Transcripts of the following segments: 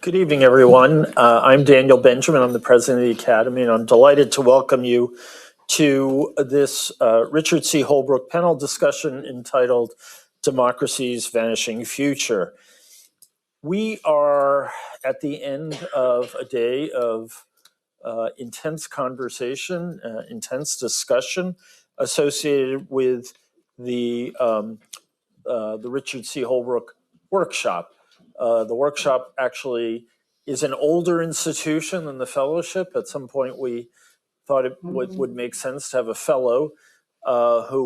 Good evening, everyone. I'm Daniel Benjamin. I'm the president of the Academy, and I'm delighted to welcome you to this Richard C. Holbrooke panel discussion entitled Democracy's Vanishing Future. We are at the end of a day of intense conversation, intense discussion associated with the Richard C. Holbrooke workshop. The workshop actually is an older institution than the fellowship. At some point, we thought it would make sense to have a fellow who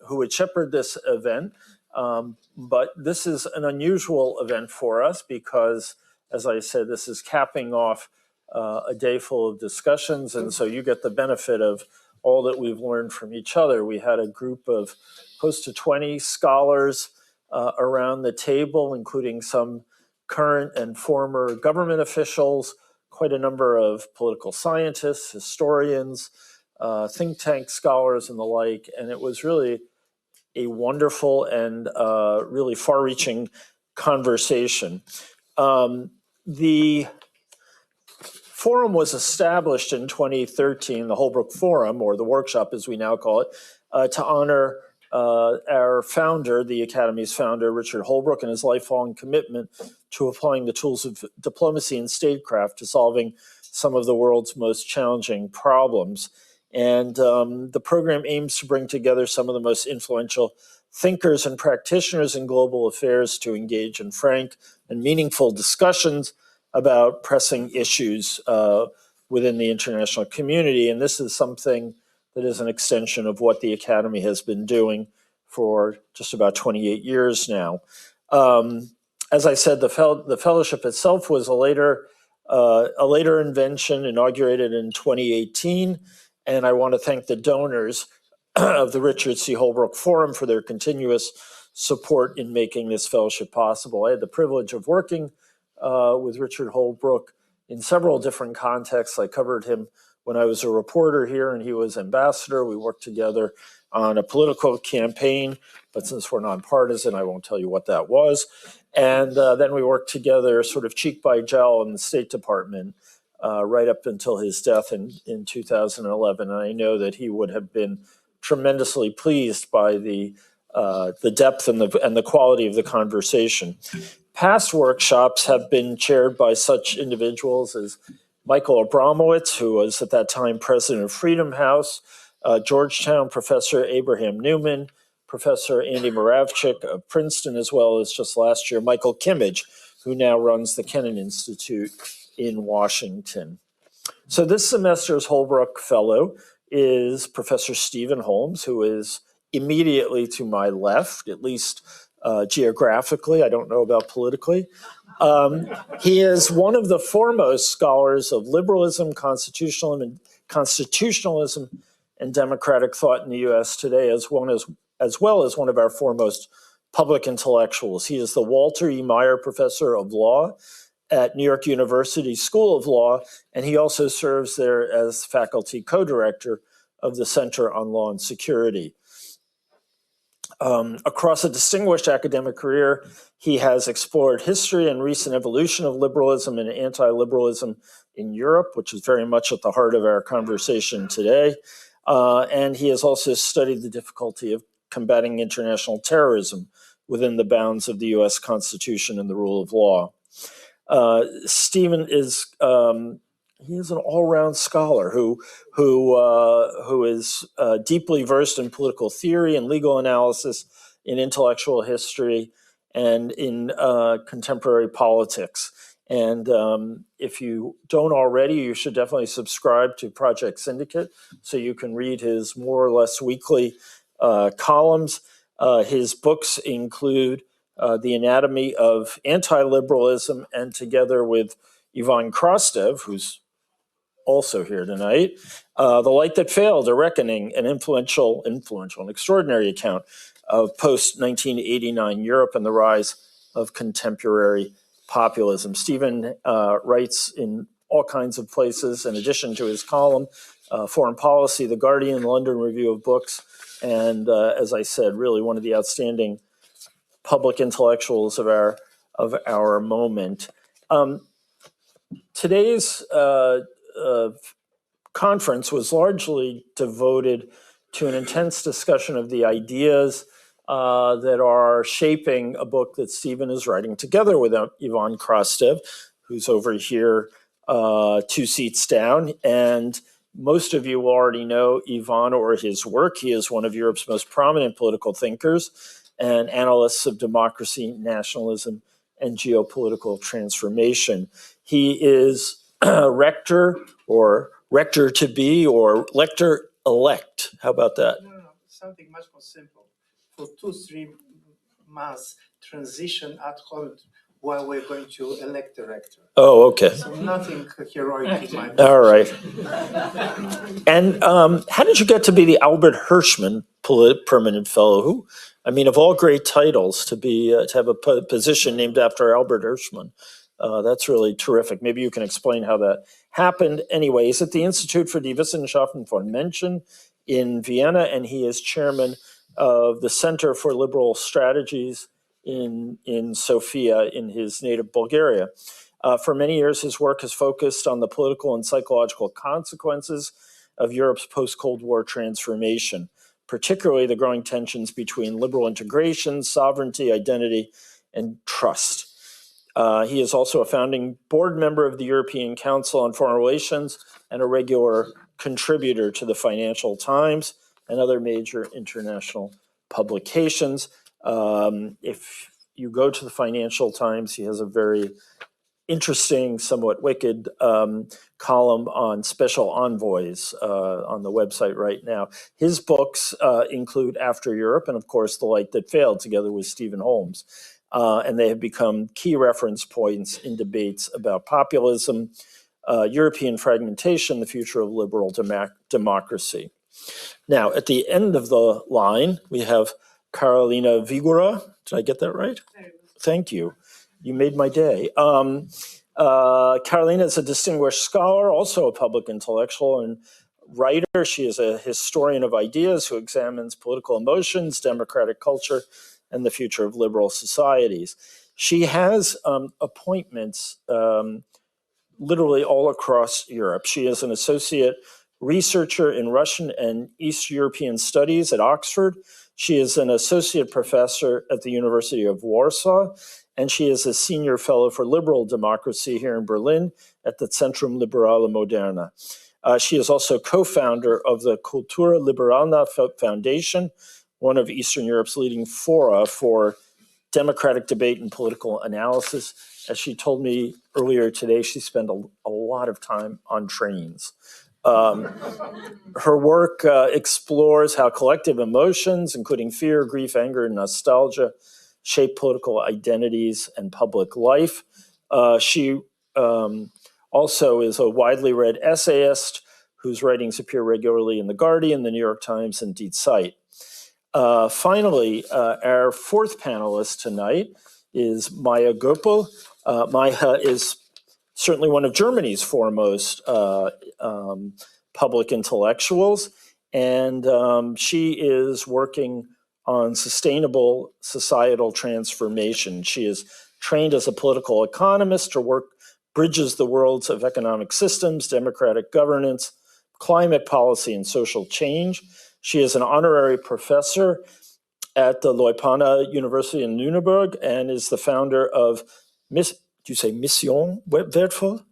would shepherd this event. But this is an unusual event for us because, as I said, this is capping off a day full of discussions, and so you get the benefit of all that we've learned from each other. We had a group of close to 20 scholars around the table, including some current and former government officials, quite a number of political scientists, historians, think tank scholars, and the like. And it was really a wonderful and really far-reaching conversation. The forum was established in 2013, the Holbrooke Forum, or the workshop as we now call it, to honor our founder, the Academy's founder, Richard Holbrooke, and his lifelong commitment to applying the tools of diplomacy and statecraft to solving some of the world's most challenging problems. And the program aims to bring together some of the most influential thinkers and practitioners in global affairs to engage in frank and meaningful discussions about pressing issues within the international community. And this is something that is an extension of what the Academy has been doing for just about 28 years now. As I said, the fellowship itself was a later invention, inaugurated in 2018, and I want to thank the donors of the Richard C. Holbrooke Forum for their continuous support in making this fellowship possible. I had the privilege of working with Richard Holbrooke in several different contexts. I covered him when I was a reporter here and he was ambassador. We worked together on a political campaign, but since we're nonpartisan, I won't tell you what that was. And then we worked together sort of cheek by jowl in the State Department right up until his death in 2011. And I know that he would have been tremendously pleased by the depth and the quality of the conversation. Past workshops have been chaired by such individuals as Michael Abramowitz, who was at that time president of Freedom House, Georgetown professor Abraham Newman, Professor Andy Moravchik of Princeton, as well as just last year, Michael Kimmage, who now runs the Kennan Institute in Washington. So this semester's Holbrooke Fellow is Professor Stephen Holmes, who is immediately to my left, at least geographically. I don't know about politically. He is one of the foremost scholars of liberalism, constitutionalism, and democratic thought in the U.S. today, as well as one of our foremost public intellectuals. He is the Walter E. Meyer Professor of Law at New York University School of Law, and he also serves there as faculty co-director of the Center on Law and Security. Across a distinguished academic career, he has explored history and recent evolution of liberalism and anti-liberalism in Europe, which is very much at the heart of our conversation today. And he has also studied the difficulty of combating international terrorism within the bounds of the U.S. Constitution and the rule of law. Stephen is he is an all-round scholar who is deeply versed in political theory and legal analysis, in intellectual history, and in contemporary politics. And if you don't already, you should definitely subscribe to Project Syndicate so you can read his more or less weekly columns. His books include The Anatomy of Anti-Liberalism, and together with Yvonne Krastev, who's also here tonight, The Light That Failed, A Reckoning, an influential and extraordinary account of post-1989 Europe and the rise of contemporary populism. Stephen writes in all kinds of places, in addition to his column, Foreign Policy, The Guardian, London Review of Books, and as I said, really one of the outstanding public intellectuals of our moment. Today's conference was largely devoted to an intense discussion of the ideas that are shaping a book that Stephen is writing together with Ivan Krastev, who's over here 2 seats down. And most of you already know Ivan or his work. He is one of Europe's most prominent political thinkers and analysts of democracy, nationalism, and geopolitical transformation. He is rector or rector-to-be or lector-elect. How about that? No, something much more simple. For 2-3 months transition at home while we're going to elect the rector. Oh, okay. So nothing heroic in my All right. And how did you get to be the Albert Hirschman Permanent Fellow? Who, I mean, of all great titles, to have a position named after Albert Hirschman. That's really terrific. Maybe you can explain how that happened. Anyway, he's at the Institut für die Wissenschaften von Menschen in Vienna, and he is chairman of the Center for Liberal Strategies in Sofia, in his native Bulgaria. For many years, his work has focused on the political and psychological consequences of Europe's post-Cold War transformation, particularly the growing tensions between liberal integration, sovereignty, identity, and trust. He is also a founding board member of the European Council on Foreign Relations and a regular contributor to the Financial Times and other major international publications. If you go to the Financial Times, he has a very interesting, somewhat wicked column on special envoys on the website right now. His books include After Europe and, of course, The Light That Failed, together with Stephen Holmes. And they have become key reference points in debates about populism, European fragmentation, the future of liberal democracy. Now, at the end of the line, we have Karolina Wigura. Did I get that right? Thank you. You made my day. Karolina is a distinguished scholar, also a public intellectual and writer. She is a historian of ideas who examines political emotions, democratic culture, and the future of liberal societies. She has appointments literally all across Europe. She is an associate researcher in Russian and East European studies at Oxford. She is an associate professor at the University of Warsaw, and she is a senior fellow for liberal democracy here in Berlin at the Zentrum Liberale Moderne. She is also co-founder of the Kultura Liberalna Foundation, one of Eastern Europe's leading fora for democratic debate and political analysis. As she told me earlier today, she spent a lot of time on trains. Her work explores how collective emotions, including fear, grief, anger, and nostalgia, shape political identities and public life. She also is a widely read essayist whose writings appear regularly in The Guardian, The New York Times, and Die Zeit. Finally, our fourth panelist tonight is Maja Göpel. Maja is certainly one of Germany's foremost public intellectuals, and she is working on sustainable societal transformation. She is trained as a political economist. Her work bridges the worlds of economic systems, democratic governance, climate policy, and social change. She is an honorary professor at the Leuphana University in Nuremberg and is the founder of Mission Wertvoll?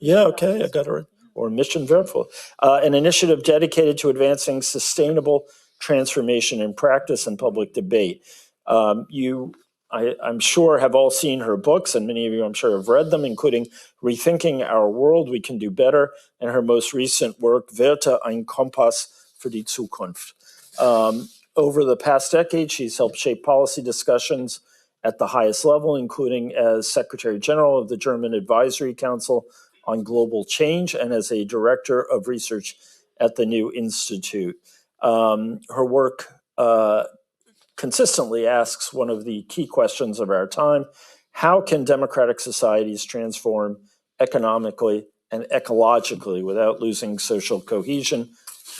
Yeah, okay, I got it right. Or Mission Wertvoll, an initiative dedicated to advancing sustainable transformation in practice and public debate. I'm sure, have all seen her books, and many of you, I'm sure, have read them, including Rethinking Our World, We Can Do Better, and her most recent work, Werte, ein Kompass für die Zukunft. Over the past decade, she's helped shape policy discussions at the highest level, including as Secretary General of the German Advisory Council on Global Change and as a Director of Research at the New Institute. Her work consistently asks one of the key questions of our time: how can democratic societies transform economically and ecologically without losing social cohesion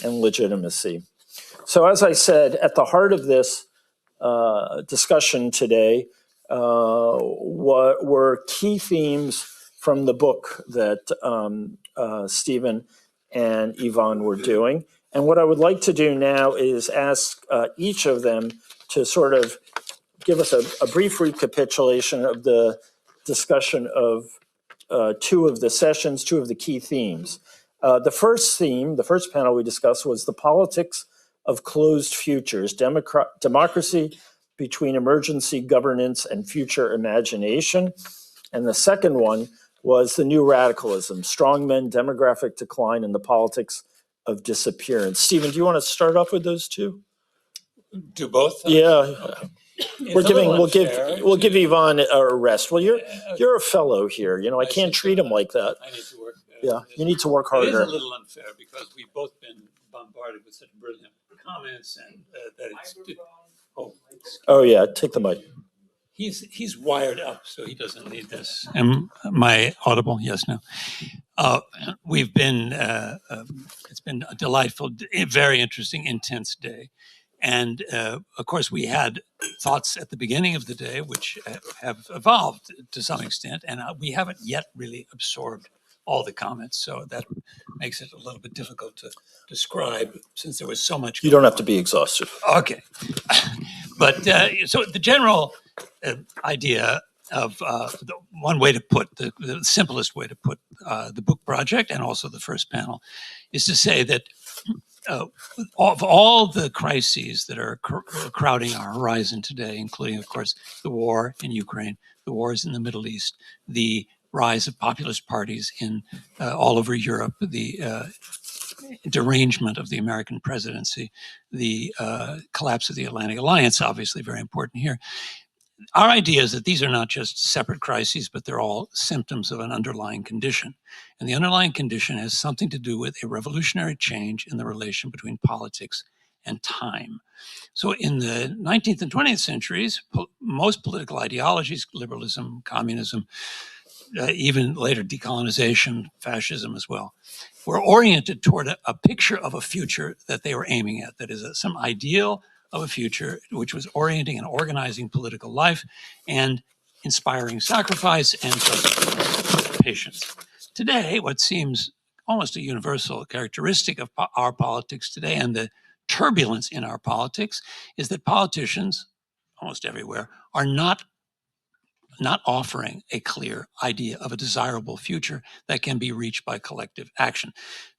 and legitimacy? So as I said, at the heart of this discussion today what were key themes from the book that Stephen and Yvonne were doing. And what I would like to do now is ask each of them to sort of give us a brief recapitulation of the discussion of two of the sessions, two of the key themes. The first theme, the first panel we discussed was the politics of closed futures, democracy between emergency governance and future imagination. And the second one was the new radicalism, strongmen, demographic decline, and the politics of disappearance. Stephen, do you want to start off with those two? Do both? Yeah. Okay. We'll give Yvonne a rest. Well, you're a fellow here. You know, I can't treat him like that. I need to work. Yeah, you need to work harder. It is a little unfair because we've both been bombarded with such brilliant comments, and that it's. Oh yeah, take the mic. He's wired up, so he doesn't need this. Am I audible? Yes, no. We've been. It's been a delightful, very interesting, intense day. And of course, we had thoughts at the beginning of the day, which have evolved to some extent, and we haven't yet really absorbed all the comments. So that makes it a little bit difficult to describe since there was so much. You don't have to be exhaustive. Okay. But so the general idea of the one way to put, the simplest way to put the book project and also the first panel is to say that of all the crises that are crowding our horizon today, including, of course, the war in Ukraine, the wars in the Middle East, the rise of populist parties in all over Europe, the derangement of the American presidency, the collapse of the Atlantic Alliance, obviously very important here. Our idea is that these are not just separate crises, but they're all symptoms of an underlying condition. And the underlying condition has something to do with a revolutionary change in the relation between politics and time. So in the 19th and 20th centuries, most political ideologies, liberalism, communism, even later decolonization, fascism as well, were oriented toward a picture of a future that they were aiming at, that is some ideal of a future which was orienting and organizing political life and inspiring sacrifice and patience. Today, what seems almost a universal characteristic of our politics today and the turbulence in our politics is that politicians, almost everywhere, are not offering a clear idea of a desirable future that can be reached by collective action.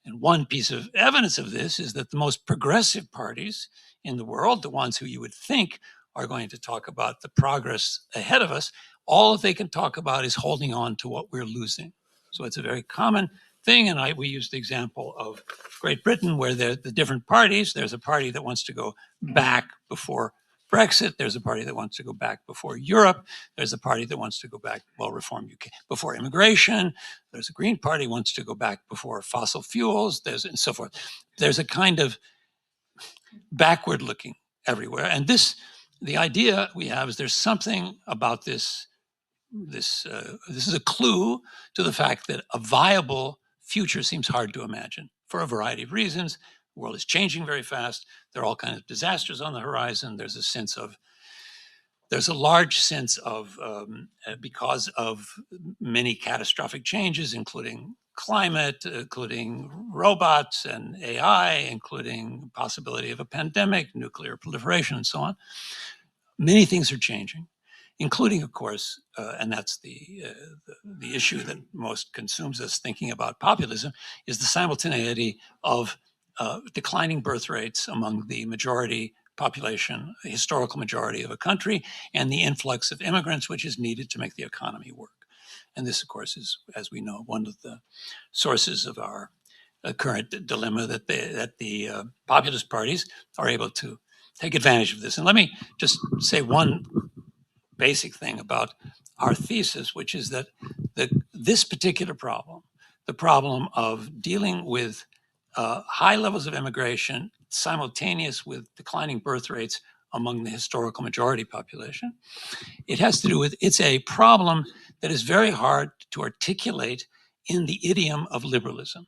And one piece of evidence of this is that the most progressive parties in the world, the ones who you would think are going to talk about the progress ahead of us, all that they can talk about is holding on to what we're losing. So it's a very common thing, and we use the example of Great Britain, where the different parties, there's a party that wants to go back before Brexit, there's a party that wants to go back before Europe, there's a party that wants to go back, reform UK, before immigration, there's a Green Party wants to go back before fossil fuels, and so forth. There's a kind of backward looking everywhere. And the idea we have is there's something about this is a clue to the fact that a viable future seems hard to imagine for a variety of reasons. The world is changing very fast. There are all kinds of disasters on the horizon. There's a large sense of, because of many catastrophic changes, including climate, including robots and AI, including possibility of a pandemic, nuclear proliferation, and so on. Many things are changing, including, of course, and that's the issue that most consumes us thinking about populism, is the simultaneity of declining birth rates among the majority population, the historical majority of a country, and the influx of immigrants, which is needed to make the economy work. And this, of course, is, as we know, one of the sources of our current dilemma, that the populist parties are able to take advantage of this. And let me just say one basic thing about our thesis, which is that this particular problem, the problem of dealing with high levels of immigration simultaneous with declining birth rates among the historical majority population, it has to do with, it's a problem that is very hard to articulate in the idiom of liberalism.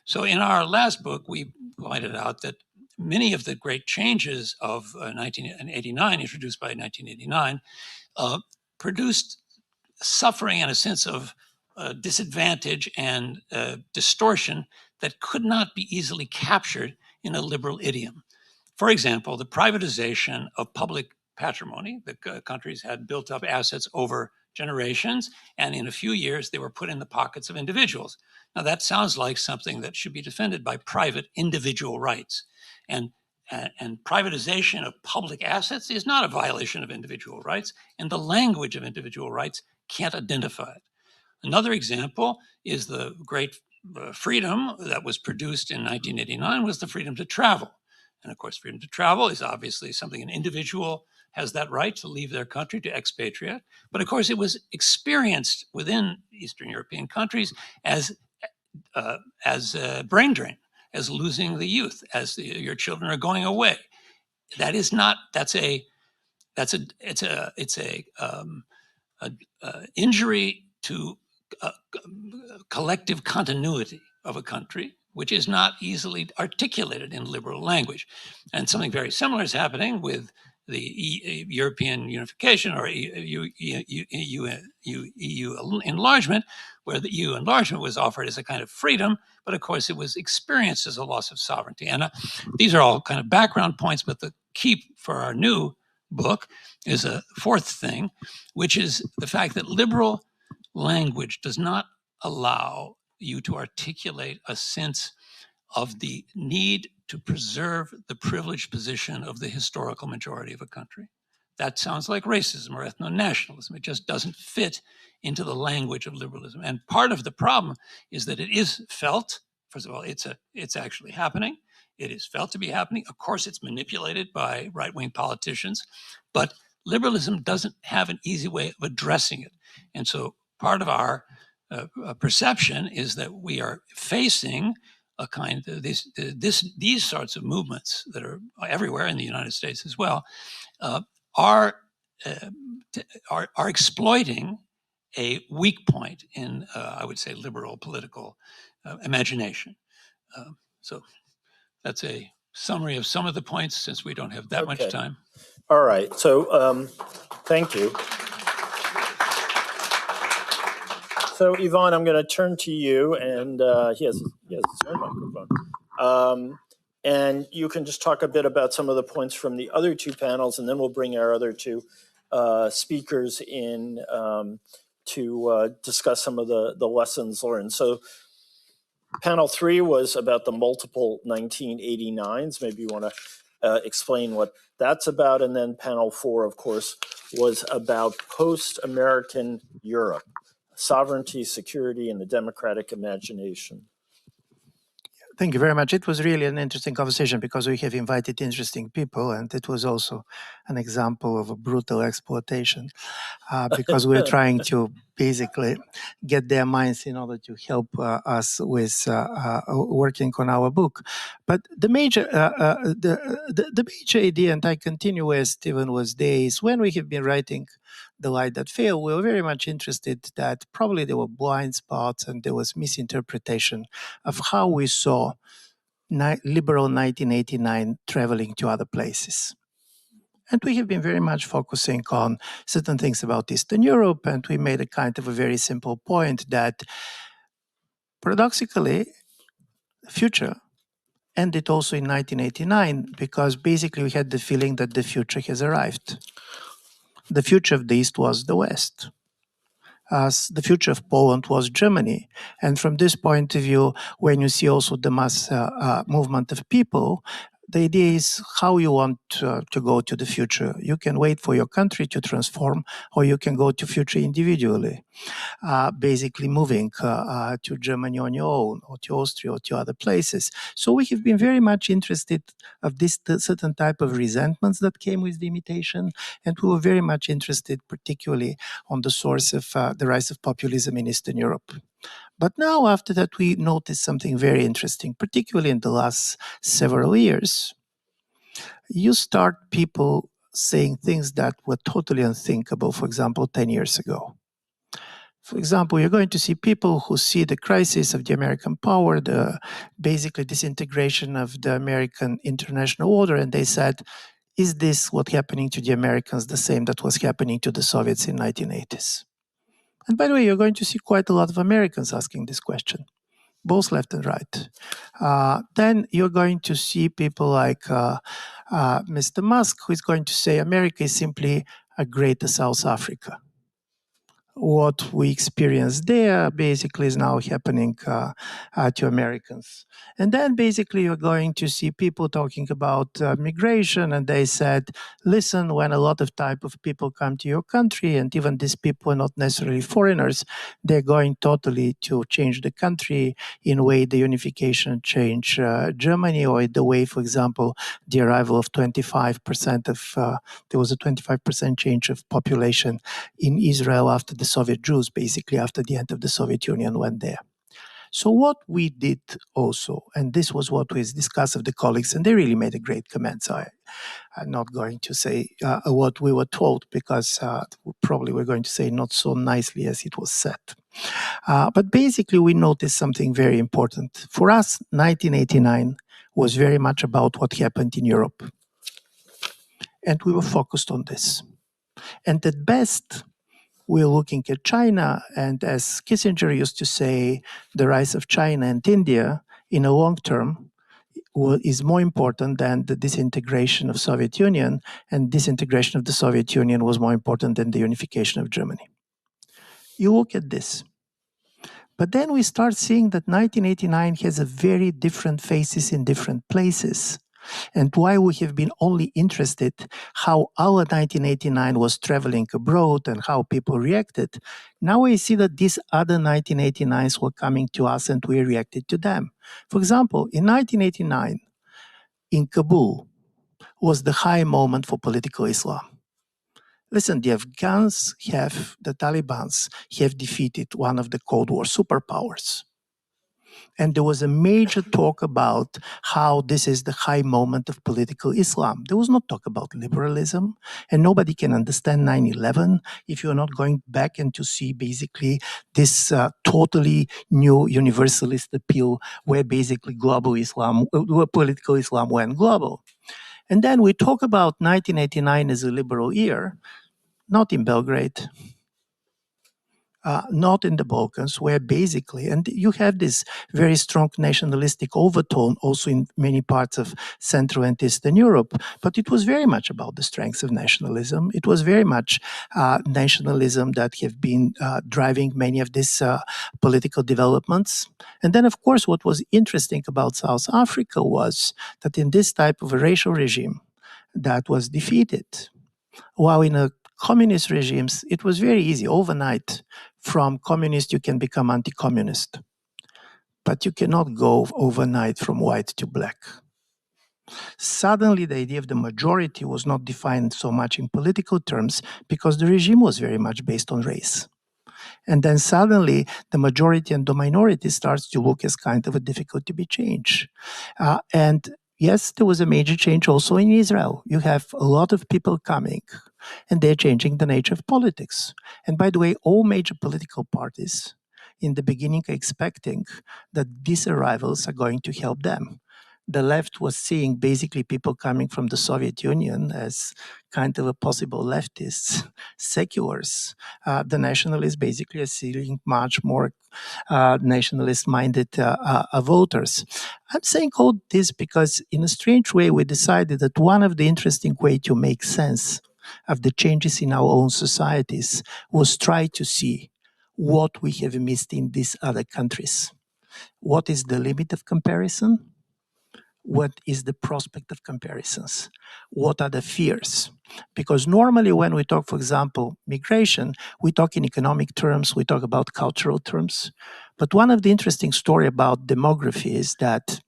So in our last book, we pointed out that many of the great changes of 1989, introduced by 1989, produced suffering and a sense of disadvantage and distortion that could not be easily captured in a liberal idiom. For example, the privatization of public patrimony. The countries had built up assets over generations, and in a few years, they were put in the pockets of individuals. Now, that sounds like something that should be defended by private individual rights. And privatization of public assets is not a violation of individual rights, and the language of individual rights can't identify it. Another example is the great freedom that was produced in 1989 was the freedom to travel. And of course, freedom to travel is obviously something an individual has that right to leave their country, to expatriate. But of course, it was experienced within Eastern European countries as a brain drain, as losing the youth, as your children are going away. That is not. It's a injury to collective continuity of a country, which is not easily articulated in liberal language. And something very similar is happening with the European unification or EU enlargement, where the EU enlargement was offered as a kind of freedom, but of course it was experienced as a loss of sovereignty. And these are all kind of background points, but the key for our new book is a fourth thing, which is the fact that liberal language does not allow you to articulate a sense of the need to preserve the privileged position of the historical majority of a country. That sounds like racism or ethno-nationalism. It just doesn't fit into the language of liberalism. And part of the problem is that it is felt, first of all, it's actually happening. It is felt to be happening. Of course, it's manipulated by right-wing politicians, but liberalism doesn't have an easy way of addressing it. And so part of our perception is that we are facing a kind of these sorts of movements that are everywhere in the United States as well, are exploiting a weak point in, I would say, liberal political imagination. So that's a summary of some of the points, since we don't have that much time. All right. So thank you. So Yvonne, I'm going to turn to you, and he has his own microphone. And you can just talk a bit about some of the points from the other two panels, and then we'll bring our other two speakers in to discuss some of the lessons learned. So panel 3 was about the multiple 1989s. Maybe you want to explain what that's about. And then panel 4, of course, was about post-American Europe. Sovereignty, security, and the democratic imagination. Thank you very much. It was really an interesting conversation because we have invited interesting people, and it was also an example of a brutal exploitation because we're trying to basically get their minds in order to help us with working on our book. But the major idea, and I continue where Stephen was there, is when we have been writing The Light That Failed, we were very much interested that probably there were blind spots and there was misinterpretation of how we saw liberal 1989 traveling to other places. And we have been very much focusing on certain things about Eastern Europe, and we made a kind of a very simple point that paradoxically, the future ended also in 1989 because basically we had the feeling that the future has arrived. The future of the East was the West. The future of Poland was Germany. And from this point of view, when you see also the mass movement of people, the idea is how you want to go to the future. You can wait for your country to transform, or you can go to future individually, basically moving to Germany on your own, or to Austria, or to other places. So we have been very much interested of this certain type of resentments that came with the imitation, and we were very much interested particularly on the source of the rise of populism in Eastern Europe. But now, after that, we noticed something very interesting, particularly in the last several years. You start people saying things that were totally unthinkable, for example, 10 years ago. For example, you're going to see people who see the crisis of the American power, the basically disintegration of the American international order, and they said, is this what happening to the Americans the same that was happening to the Soviets in 1980s? And by the way, you're going to see quite a lot of Americans asking this question, both left and right. Then you're going to see people like Mr. Musk, who is going to say America is simply a greater South Africa. What we experienced there basically is now happening to Americans. And then basically you're going to see people talking about migration, and they said, listen, when a lot of type of people come to your country, and even these people are not necessarily foreigners, they're going totally to change the country in a way the unification changed Germany, or the way, for example, the arrival of 25% of, there was a 25% change of population in Israel after the Soviet Jews, basically after the end of the Soviet Union went there. So what we did also, and this was what was discussed with the colleagues, and they really made a great comment, so I'm not going to say what we were told, because probably we're going to say not so nicely as it was said. But basically we noticed something very important. For us, 1989 was very much about what happened in Europe. And we were focused on this. And at best, we're looking at China, and as Kissinger used to say, the rise of China and India in a long term is more important than the disintegration of Soviet Union, and disintegration of the Soviet Union was more important than the unification of Germany. You look at this. But then we start seeing that 1989 has a very different faces in different places. And why we have been only interested how our 1989 was traveling abroad and how people reacted. Now we see that these other 1989s were coming to us and we reacted to them. For example, in 1989, in Kabul, was the high moment for political Islam. Listen, the Afghans the Taliban have defeated one of the Cold War superpowers. And there was a major talk about how this is the high moment of political Islam. There was no talk about liberalism, and nobody can understand 9/11 if you're not going back and to see basically this totally new universalist appeal where basically global Islam, political Islam went global. And then we talk about 1989 as a liberal year, not in Belgrade, not in the Balkans, where basically, and you have this very strong nationalistic overtone also in many parts of Central and Eastern Europe, but it was very much about the strengths of nationalism. It was very much nationalism that have been driving many of these political developments. And then, of course, what was interesting about South Africa was that in this type of a racial regime that was defeated, while in a communist regimes, it was very easy. Overnight, from communist, you can become anti-communist. But you cannot go overnight from white to black. Suddenly, the idea of the majority was not defined so much in political terms because the regime was very much based on race. And then suddenly, the majority and the minority starts to look as kind of a difficult to be changed. And yes, there was a major change also in Israel. You have a lot of people coming, and they're changing the nature of politics. And by the way, all major political parties in the beginning are expecting that these arrivals are going to help them. The left was seeing basically people coming from the Soviet Union as kind of a possible leftists, seculars. The nationalists basically are seeing much more nationalist-minded voters. I'm saying all this because in a strange way we decided that one of the interesting ways to make sense of the changes in our own societies was try to see what we have missed in these other countries. What is the limit of comparison? What is the prospect of comparisons? What are the fears? Because normally when we talk, for example, migration, we talk in economic terms, we talk about cultural terms. But one of the interesting stories about demography is that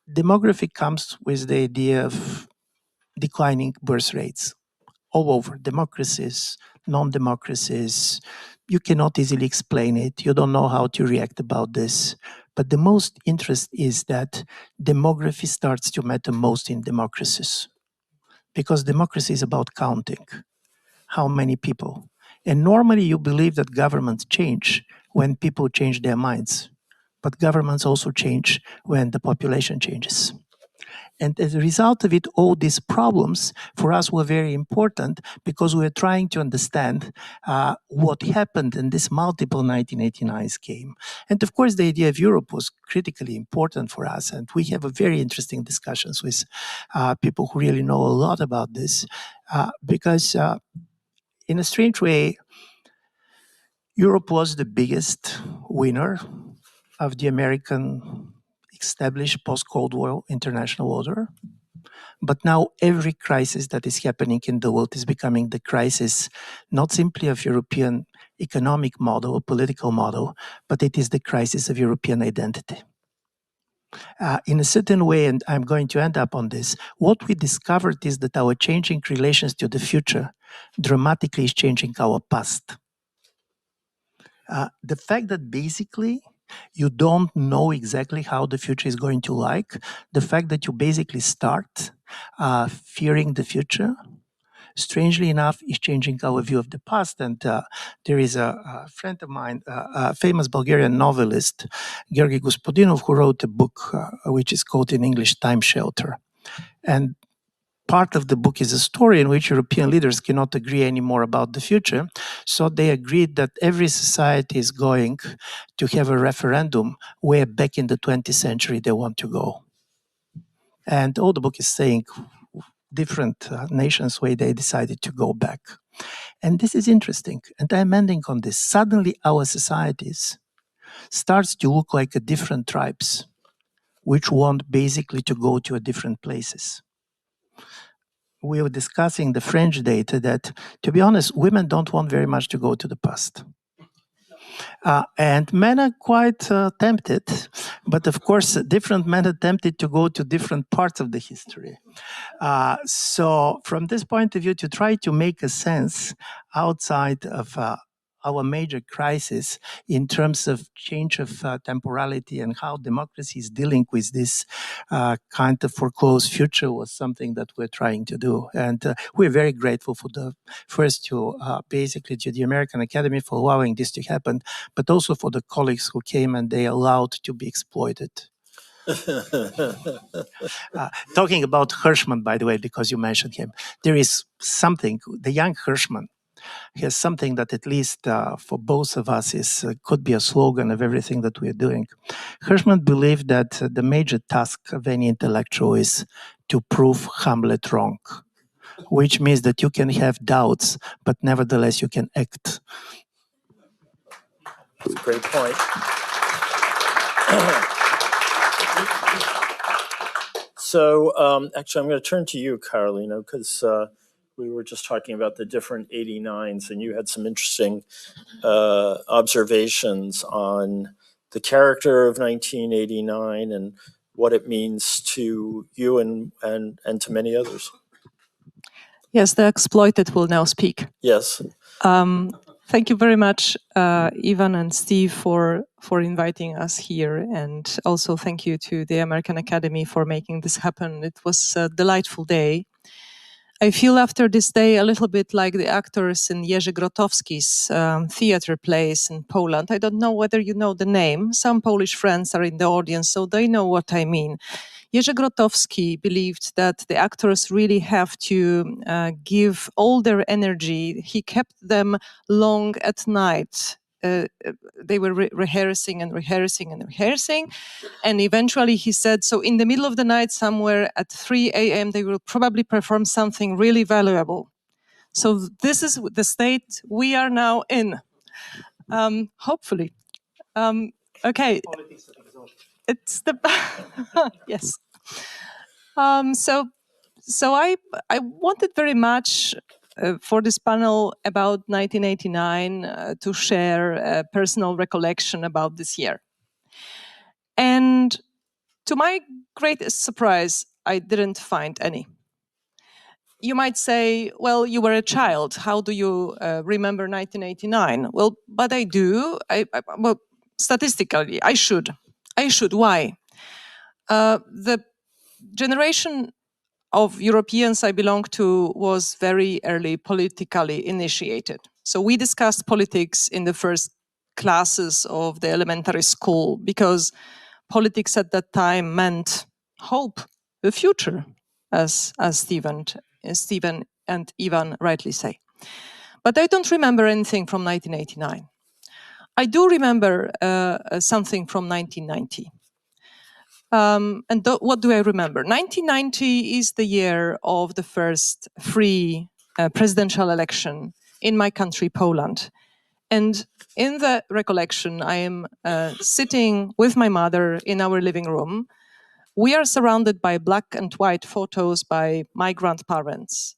demography comes with the idea of declining birth rates all over, democracies, non-democracies. You cannot easily explain it. You don't know how to react about this. But the most interest is that demography starts to matter most in democracies. Because democracy is about counting how many people. And normally you believe that governments change when people change their minds. But governments also change when the population changes. And as a result of it, all these problems for us were very important because we were trying to understand what happened in this multiple 1989s came. And of course, the idea of Europe was critically important for us. And we have a very interesting discussions with people who really know a lot about this because in a strange way, Europe was the biggest winner of the American established post-Cold War international order. But now every crisis that is happening in the world is becoming the crisis not simply of European economic model or political model, but it is the crisis of European identity. In a certain way, and I'm going to end up on this, what we discovered is that our changing relations to the future dramatically is changing our past. The fact that basically you don't know exactly how the future is going to like, the fact that you basically start fearing the future, strangely enough, is changing our view of the past. And there is a friend of mine, a famous Bulgarian novelist, Georgi Gospodinov, who wrote a book which is called in English Time Shelter. And part of the book is a story in which European leaders cannot agree anymore about the future. So they agreed that every society is going to have a referendum where back in the 20th century they want to go. And all the book is saying different nations where they decided to go back. And this is interesting. And I'm ending on this. Suddenly our societies starts to look like a different tribes, which want basically to go to a different places. We were discussing the French data that, to be honest, women don't want very much to go to the past. And men are quite tempted, but of course, different men are tempted to go to different parts of the history. So from this point of view, to try to make a sense outside of our major crisis in terms of change of temporality and how democracy is dealing with this kind of foreclosed future was something that we're trying to do. And we're very grateful for the first to basically to the American Academy for allowing this to happen, but also for the colleagues who came and they allowed to be exploited. Talking about Hirschman, by the way, because you mentioned him, there is something, the young Hirschman, has something that at least for both of us is could be a slogan of everything that we're doing. Hirschman believed that the major task of any intellectual is to prove Hamlet wrong, which means that you can have doubts, but nevertheless you can act. That's a great point. So actually, I'm going to turn to you, Karolina, because we were just talking about the different 89s, and you had some interesting observations on the character of 1989 and what it means to you and to many others. Yes, the exploited will now speak. Yes. Thank you very much, Ivan and Steve, for inviting us here. And also thank you to the American Academy for making this happen. It was a delightful day. I feel after this day a little bit like the actors in Jerzy Grotowski's theater plays in Poland. I don't know whether you know the name. Some Polish friends are in the audience, so they know what I mean. Jerzy Grotowski believed that the actors really have to give all their energy. He kept them long at night. They were rehearsing and rehearsing and rehearsing. And eventually he said, so in the middle of the night, somewhere at 3 a.m., they will probably perform something really valuable. So this is the state we are now in, hopefully. Okay. It's the, yes. So I wanted very much for this panel about 1989 to share a personal recollection about this year. And to my greatest surprise, I didn't find any. You might say, well, you were a child. How do you remember 1989? Well, but I do. Well, statistically, I should. Why? The generation of Europeans I belong to was very early politically initiated. So we discussed politics in the first classes of the elementary school because politics at that time meant hope, the future, as Stephen and Ivan rightly say. But I don't remember anything from 1989. I do remember something from 1990. What do I remember? 1990 is the year of the first free presidential election in my country, Poland. And in the recollection, I am sitting with my mother in our living room. We are surrounded by black and white photos by my grandparents.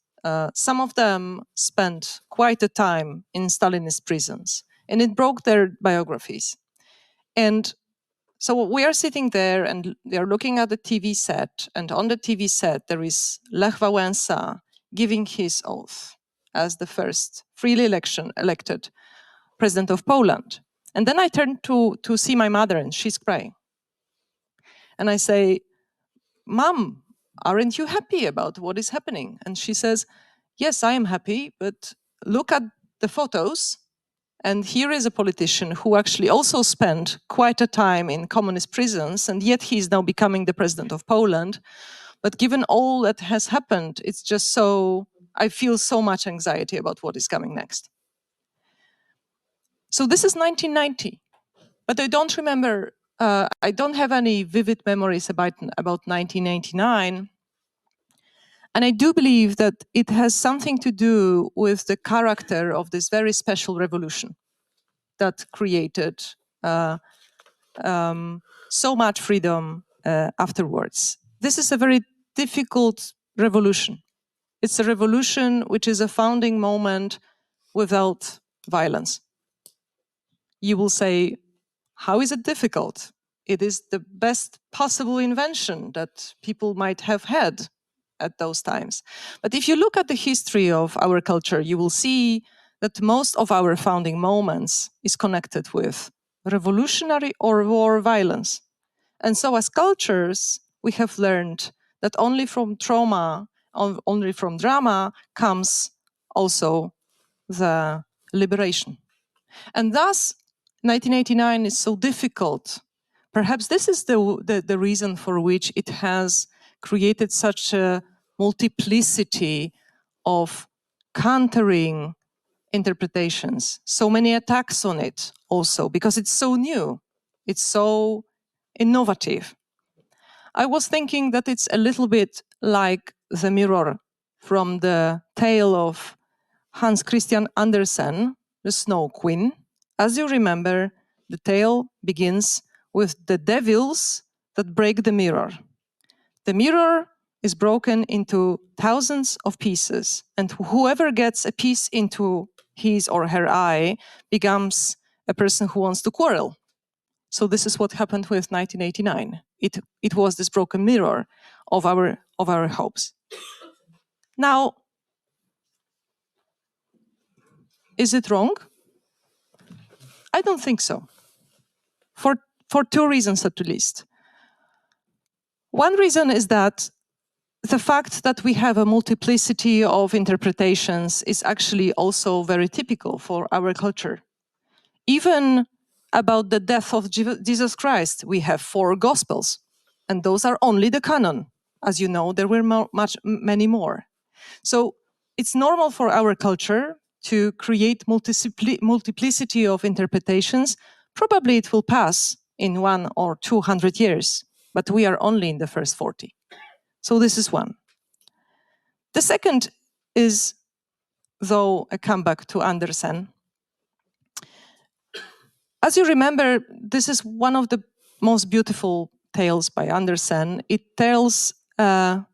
Some of them spent quite a time in Stalinist prisons, and it broke their biographies. And so we are sitting there and they are looking at the TV set, and on the TV set there is Lech Wałęsa giving his oath as the first freely elected president of Poland. And then I turn to see my mother and she's crying. And I say, "Mom, aren't you happy about what is happening?" And she says, "Yes, I am happy, but look at the photos. And here is a politician who actually also spent quite a time in communist prisons, and yet he is now becoming the president of Poland. But given all that has happened, it's just so, I feel so much anxiety about what is coming next." So this is 1990, but I don't remember, I don't have any vivid memories about 1989. And I do believe that it has something to do with the character of this very special revolution that created so much freedom afterwards. This is a very difficult revolution. It's a revolution which is a founding moment without violence. You will say, how is it difficult? It is the best possible invention that people might have had at those times. But if you look at the history of our culture, you will see that most of our founding moments is connected with revolutionary or war violence. And so as cultures, we have learned that only from trauma, only from drama comes also the liberation. And thus, 1989 is so difficult. Perhaps this is the reason for which it has created such a multiplicity of countering interpretations, so many attacks on it also, because it's so new, it's so innovative. I was thinking that it's a little bit like the mirror from the tale of Hans Christian Andersen, The Snow Queen. As you remember, the tale begins with the devils that break the mirror. The mirror is broken into thousands of pieces, and whoever gets a piece into his or her eye becomes a person who wants to quarrel. So this is what happened with 1989. It was this broken mirror of our hopes. Now, is it wrong? I don't think so. For two reasons at least. One reason is that the fact that we have a multiplicity of interpretations is actually also very typical for our culture. Even about the death of Jesus Christ, we have 4 Gospels, and those are only the canon. As you know, there were many more. So it's normal for our culture to create multiplicity of interpretations. Probably it will pass in 100 or 200 years, but we are only in the first 40. So this is one. The second is, though, a comeback to Andersen. As you remember, this is one of the most beautiful tales by Andersen. It tells a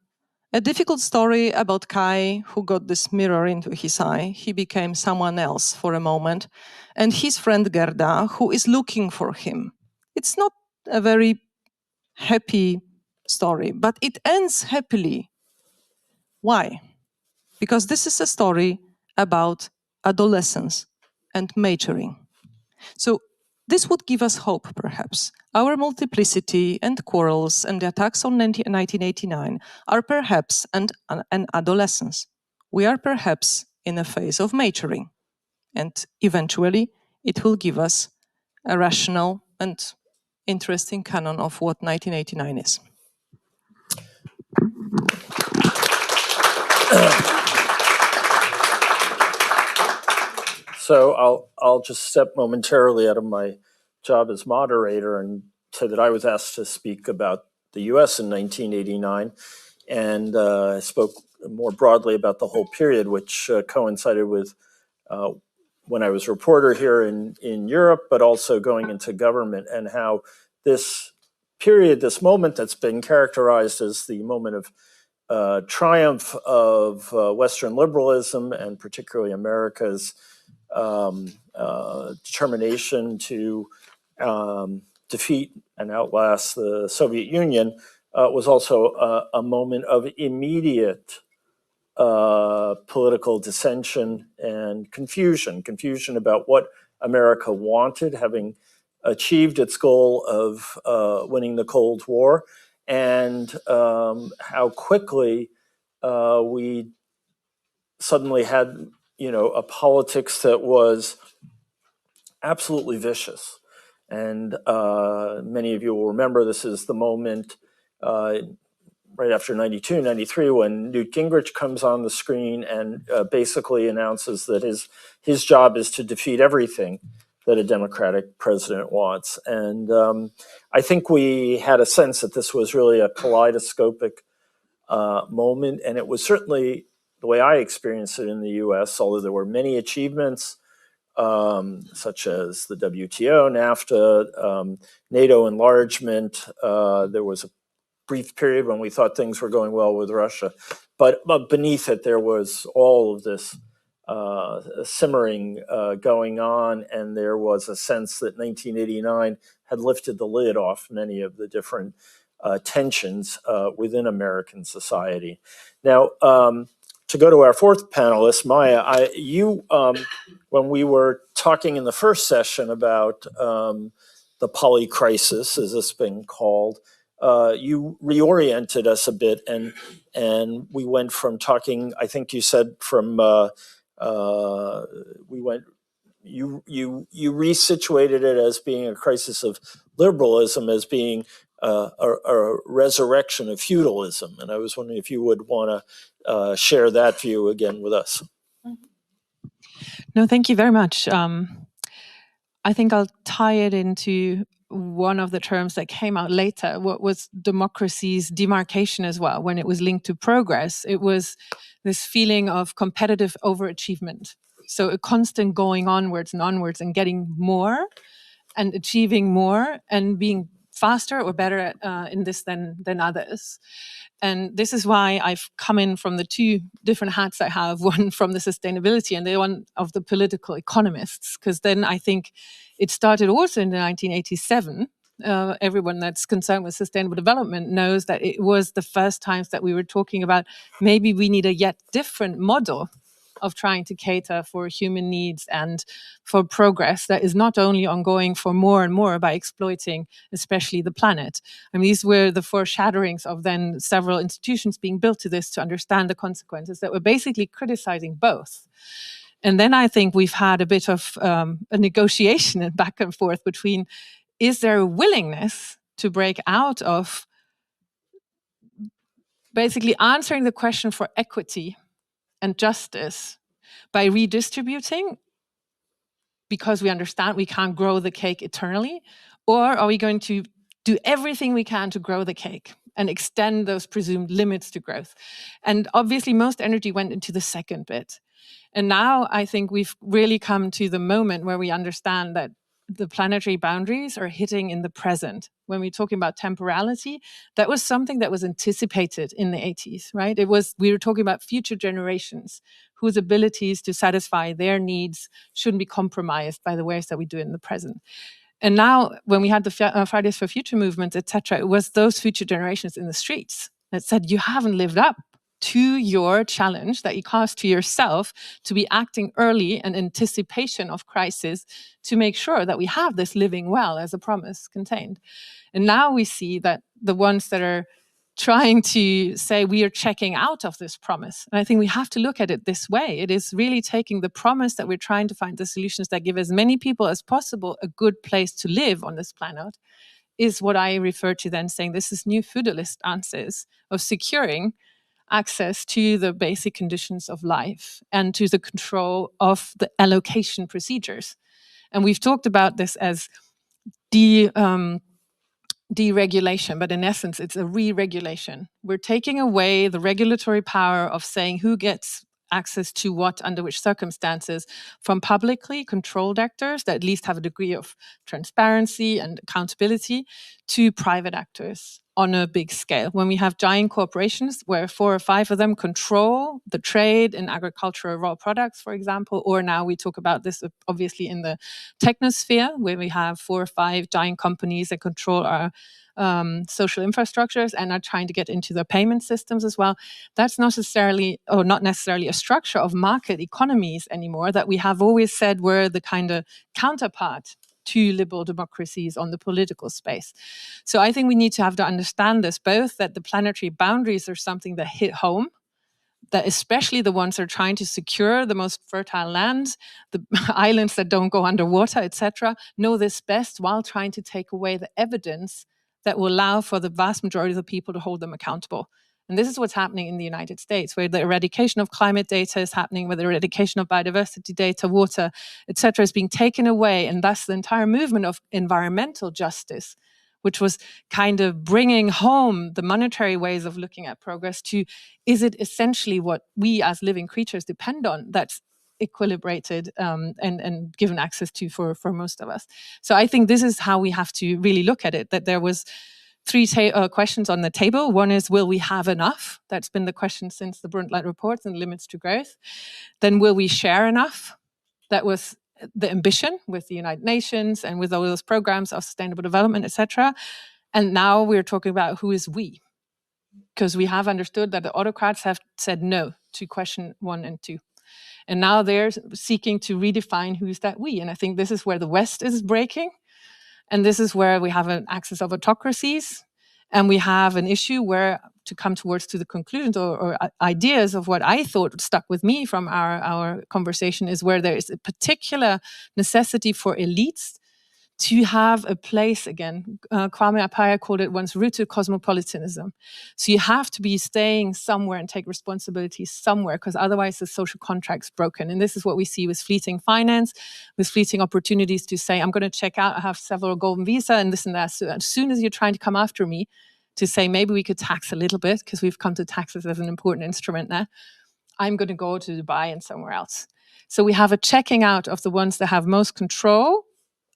difficult story about Kai, who got this mirror into his eye. He became someone else for a moment. And his friend Gerda, who is looking for him. It's not a very happy story, but it ends happily. Why? Because this is a story about adolescence and maturing. So this would give us hope, perhaps. Our multiplicity and quarrels and the attacks on 1989 are perhaps an adolescence. We are perhaps in a phase of maturing. And eventually, it will give us a rational and interesting canon of what 1989 is. So I'll just step momentarily out of my job as moderator and say that I was asked to speak about the U.S. in 1989, and I spoke more broadly about the whole period, which coincided with when I was a reporter here in Europe, but also going into government, and how this period, this moment that's been characterized as the moment of triumph of Western liberalism, and particularly America's determination to defeat and outlast the Soviet Union, was also a moment of immediate political dissension and confusion about what America wanted, having achieved its goal of winning the Cold War, and how quickly we suddenly had, a politics that was absolutely vicious. And many of you will remember this is the moment right after 92, 93, when Newt Gingrich comes on the screen and basically announces that his job is to defeat everything that a Democratic president wants. And I think we had a sense that this was really a kaleidoscopic moment, and it was certainly the way I experienced it in the US, although there were many achievements, such as the WTO, NAFTA, NATO enlargement. There was a brief period when we thought things were going well with Russia, but beneath it there was all of this simmering going on, and there was a sense that 1989 had lifted the lid off many of the different tensions within American society. Now, to go to our fourth panelist, Maja, when we were talking in the first session about the polycrisis, as it's been called, you reoriented us a bit, and we went from talking, I think you said you resituated it as being a crisis of liberalism, as being a resurrection of feudalism. And I was wondering if you would want to share that view again with us. No, thank you very much. I think I'll tie it into one of the terms that came out later, what was democracy's demarcation as well, when it was linked to progress. It was this feeling of competitive overachievement. So a constant going onwards and onwards and getting more and achieving more and being faster or better in this than others. And this is why I've come in from the two different hats I have, one from the sustainability and the one of the political economists, because then I think it started also in 1987. Everyone that's concerned with sustainable development knows that it was the first times that we were talking about maybe we need a yet different model of trying to cater for human needs and for progress that is not only ongoing for more and more by exploiting especially the planet. I mean, these were the foreshadowings of then several institutions being built to this to understand the consequences that were basically criticizing both. And then I think we've had a bit of a negotiation and back and forth between, is there a willingness to break out of basically answering the question for equity and justice by redistributing, because we understand we can't grow the cake eternally? Or are we going to do everything we can to grow the cake and extend those presumed limits to growth? And obviously most energy went into the second bit. And now I think we've really come to the moment where we understand that the planetary boundaries are hitting in the present. When we're talking about temporality, that was something that was anticipated in the 80s, right? We were talking about future generations whose abilities to satisfy their needs shouldn't be compromised by the ways that we do it in the present. And now when we had the Fridays for Future movements, etc., it was those future generations in the streets that said, you haven't lived up to your challenge that you cast to yourself to be acting early in anticipation of crisis to make sure that we have this living well as a promise contained. And now we see that the ones that are trying to say we are checking out of this promise. And I think we have to look at it this way. It is really taking the promise that we're trying to find the solutions that give as many people as possible a good place to live on this planet, is what I refer to then saying this is new feudalist answers of securing access to the basic conditions of life and to the control of the allocation procedures. And we've talked about this as deregulation, but in essence, it's a re-regulation. We're taking away the regulatory power of saying who gets access to what, under which circumstances, from publicly controlled actors that at least have a degree of transparency and accountability, to private actors on a big scale. When we have giant corporations where 4 or 5 of them control the trade in agricultural raw products, for example, or now we talk about this obviously in the technosphere, where we have 4 or 5 giant companies that control our social infrastructures and are trying to get into the payment systems as well. That's not necessarily a structure of market economies anymore that we have always said were the kind of counterpart to liberal democracies on the political space. So I think we need to have to understand this, both that the planetary boundaries are something that hit home, that especially the ones that are trying to secure the most fertile lands, the islands that don't go underwater, etc., know this best while trying to take away the evidence that will allow for the vast majority of the people to hold them accountable. And this is what's happening in the United States, where the eradication of climate data is happening, where the eradication of biodiversity data, water, etc., is being taken away. And thus the entire movement of environmental justice, which was kind of bringing home the monetary ways of looking at progress to, is it essentially what we as living creatures depend on that's equilibrated and given access to for most of us. So I think this is how we have to really look at it, that there was 3 questions on the table. One is, will we have enough? That's been the question since the Brundtland reports and limits to growth. Then will we share enough? That was the ambition with the United Nations and with all those programs of sustainable development, etc. And now we're talking about who is we, because we have understood that the autocrats have said no to question 1 and 2. And now they're seeking to redefine who's that we. And I think this is where the West is breaking. And this is where we have an axis of autocracies. And we have an issue where, to come towards to the conclusions or ideas of what I thought stuck with me from our conversation, is where there is a particular necessity for elites to have a place again. Kwame Appiah called it once rooted cosmopolitanism. So you have to be staying somewhere and take responsibility somewhere, because otherwise the social contract's broken. And this is what we see with fleeting finance, with fleeting opportunities to say, I'm going to check out, I have several golden visa and this and that. So as soon as you're trying to come after me to say, maybe we could tax a little bit, because we've come to taxes as an important instrument there, I'm going to go to Dubai and somewhere else. So we have a checking out of the ones that have most control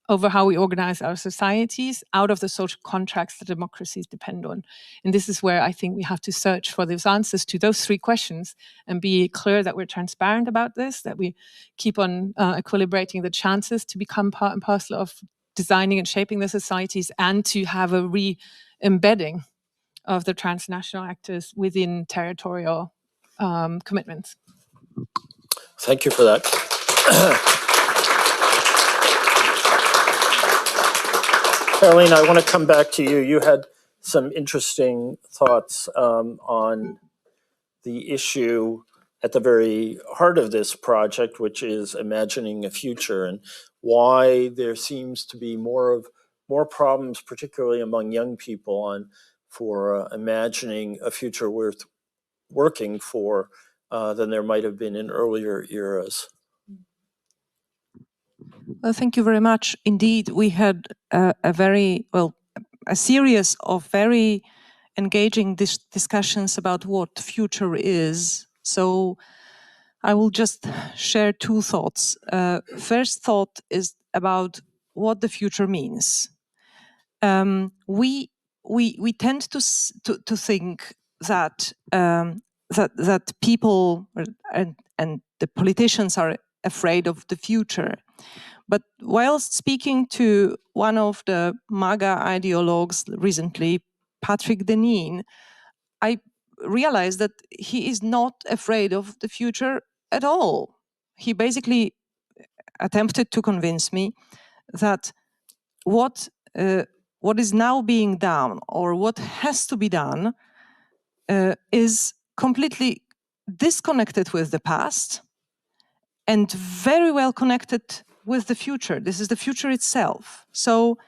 over how we organize our societies out of the social contracts that democracies depend on. And this is where I think we have to search for those answers to those 3 questions and be clear that we're transparent about this, that we keep on equilibrating the chances to become part and parcel of designing and shaping the societies, and to have a re-embedding of the transnational actors within territorial commitments. Thank you for that. Karolina, I want to come back to you. You had some interesting thoughts on the issue at the very heart of this project, which is imagining a future, and why there seems to be more problems, particularly among young people, for imagining a future worth working for than there might have been in earlier eras. Well, thank you very much. Indeed, we had a series of very engaging discussions about what future is. So I will just share 2 thoughts. First thought is about what the future means. We tend to think that that people and the politicians are afraid of the future. But whilst speaking to one of the Maja ideologues recently, Patrick Deneen, I realized that he is not afraid of the future at all. He basically attempted to convince me that what is now being done, or what has to be done, is completely disconnected with the past and very well connected with the future. This is the future itself. So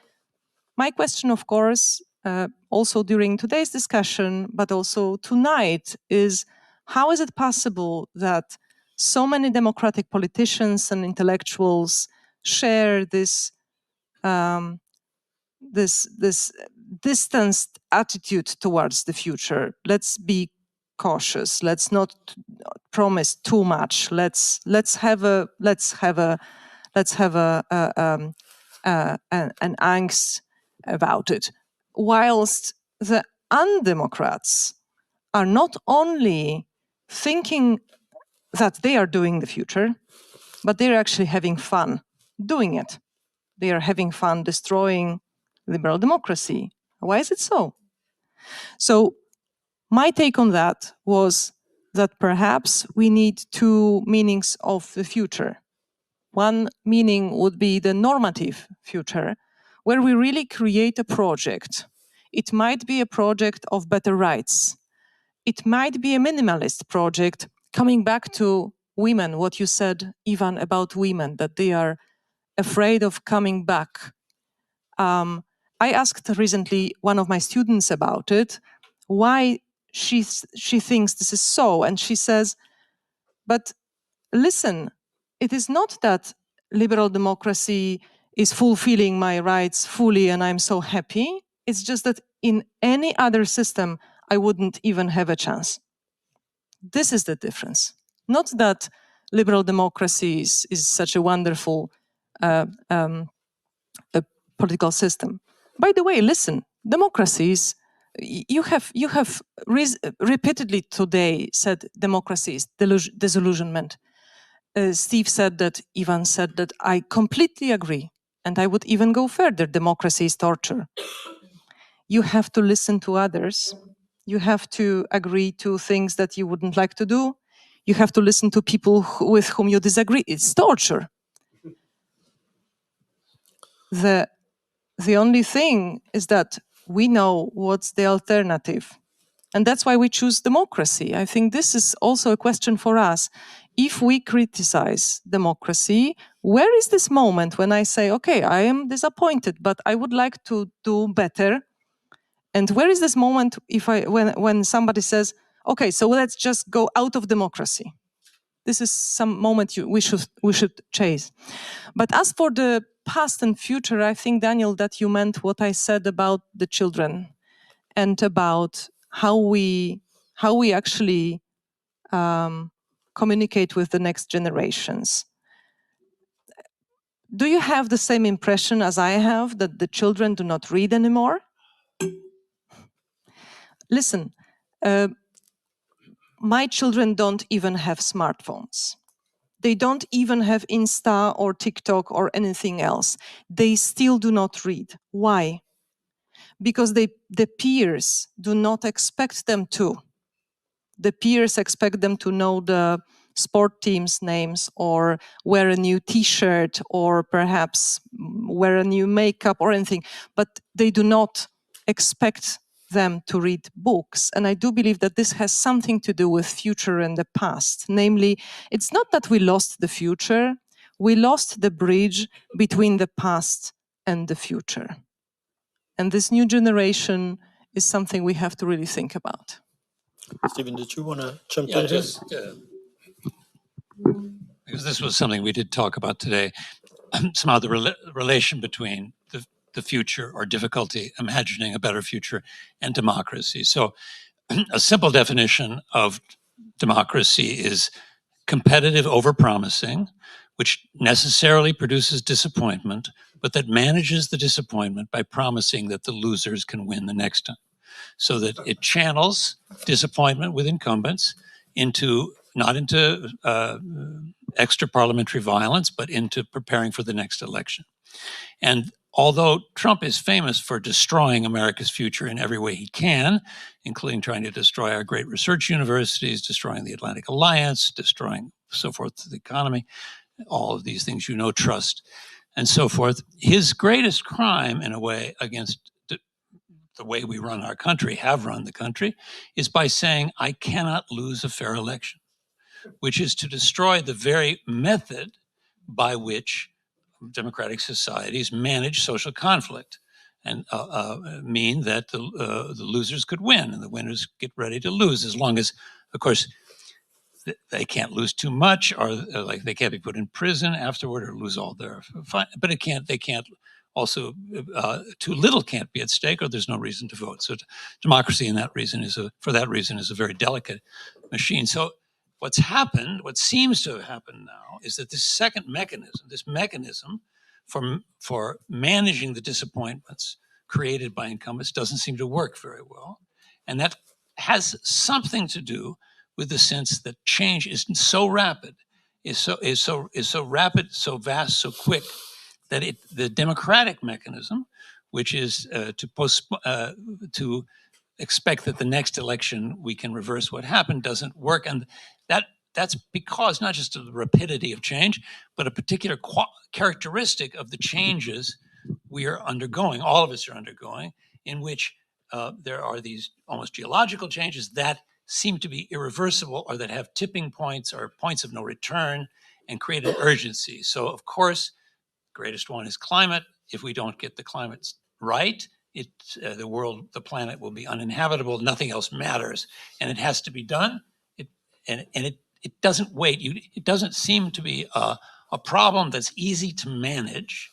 my question, of course, also during today's discussion, but also tonight, is How is it possible that so many democratic politicians and intellectuals share this this distanced attitude towards the future? Let's be cautious. Let's not promise too much. Let's have an angst about it. Whilst the undemocrats are not only thinking that they are doing the future, but they're actually having fun doing it. They are having fun destroying liberal democracy. Why is it so? So my take on that was that perhaps we need two meanings of the future. One meaning would be the normative future, where we really create a project. It might be a project of better rights. It might be a minimalist project, coming back to women, what you said, Ivan, about women, that they are afraid of coming back. I asked recently one of my students about it, why she thinks this is so, and she says, but listen, it is not that liberal democracy is fulfilling my rights fully and I'm so happy. It's just that in any other system, I wouldn't even have a chance. This is the difference. Not that liberal democracy is such a wonderful political system. By the way, listen, democracies, you have repeatedly today said democracy is disillusionment. Steve said that, Ivan said that, I completely agree. And I would even go further, democracy is torture. You have to listen to others. You have to agree to things that you wouldn't like to do. You have to listen to people with whom you disagree. It's torture. The only thing is that we know what's the alternative. And that's why we choose democracy. I think this is also a question for us. If we criticize democracy, where is this moment when I say, okay, I am disappointed, but I would like to do better? And where is this moment when somebody says, okay, so let's just go out of democracy? This is some moment we should chase. But as for the past and future, I think, Daniel, that you meant what I said about the children and about how we actually communicate with the next generations. Do you have the same impression as I have, that the children do not read anymore? Listen, my children don't even have smartphones. They don't even have Insta or TikTok or anything else. They still do not read. Why? Because the peers do not expect them to. The peers expect them to know the sport teams' names or wear a new t-shirt or perhaps wear a new makeup or anything, but they do not expect them to read books. And I do believe that this has something to do with future and the past. Namely, it's not that we lost the future, we lost the bridge between the past and the future. And this new generation is something we have to really think about. Stephen, did you want to jump in? Yeah, just because this was something we did talk about today, somehow the relation between the future or difficulty imagining a better future and democracy. So a simple definition of democracy is competitive overpromising, which necessarily produces disappointment, but that manages the disappointment by promising that the losers can win the next time. So that it channels disappointment with incumbents not into extra parliamentary violence, but into preparing for the next election. And although Trump is famous for destroying America's future in every way he can, including trying to destroy our great research universities, destroying the Atlantic Alliance, destroying so forth the economy, all of these things, trust, and so forth, his greatest crime, in a way, against the way we run our country, have run the country, is by saying, I cannot lose a fair election, which is to destroy the very method by which democratic societies manage social conflict and mean that the losers could win and the winners get ready to lose, as long as, of course, they can't lose too much, or like they can't be put in prison afterward or lose all their fine. But they can't also too little can't be at stake, or there's no reason to vote. So democracy, for that reason, is a very delicate machine. So what seems to have happened now, is that this mechanism for managing the disappointments created by incumbents doesn't seem to work very well, and that has something to do with the sense that change is so rapid, is so rapid, so vast, so quick, that the democratic mechanism, which is to expect that the next election we can reverse what happened, doesn't work, and that's because not just of the rapidity of change, but a particular characteristic of the changes we are undergoing, all of us are undergoing, in which there are these almost geological changes that seem to be irreversible, or that have tipping points or points of no return and create an urgency. So, of course, the greatest one is climate. If we don't get the climate right, the planet will be uninhabitable. Nothing else matters, and it has to be done. It doesn't wait. It doesn't seem to be a problem that's easy to manage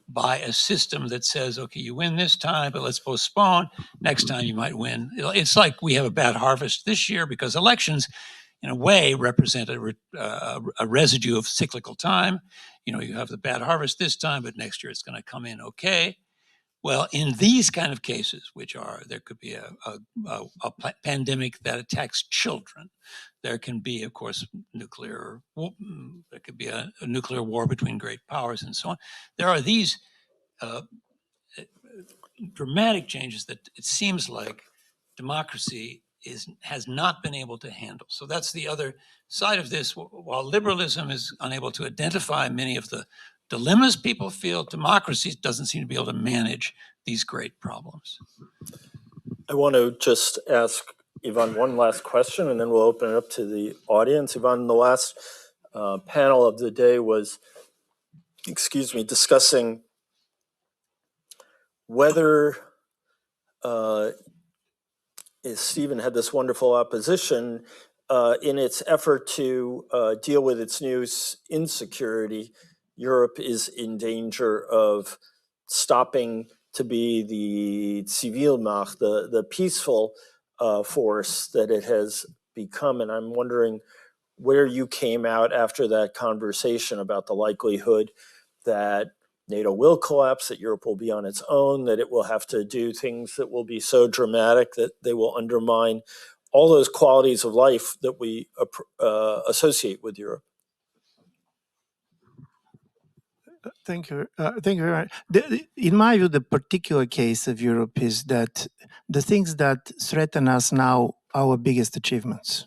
by a system that says, okay, you win this time, but let's postpone. Next time you might win. It's like we have a bad harvest this year, because elections, in a way, represent a residue of cyclical time. You have the bad harvest this time, but next year it's going to come in okay. Well, in these kind of cases, there could be a pandemic that attacks children. There can be, of course, there could be a nuclear war between great powers and so on. There are these dramatic changes that it seems like democracy has not been able to handle. So that's the other side of this. While liberalism is unable to identify many of the dilemmas people feel, democracy doesn't seem to be able to manage these great problems. I want to just ask Ivan one last question, and then we'll open it up to the audience. Ivan, the last panel of the day was, discussing whether Stephen had this wonderful opposition in its effort to deal with its new insecurity. Europe is in danger of stopping to be the Zivilmacht, the peaceful force that it has become. And I'm wondering where you came out after that conversation about the likelihood that NATO will collapse, that Europe will be on its own, that it will have to do things that will be so dramatic that they will undermine all those qualities of life that we associate with Europe. Thank you. Thank you very much. In my view, the particular case of Europe is that the things that threaten us now are our biggest achievements.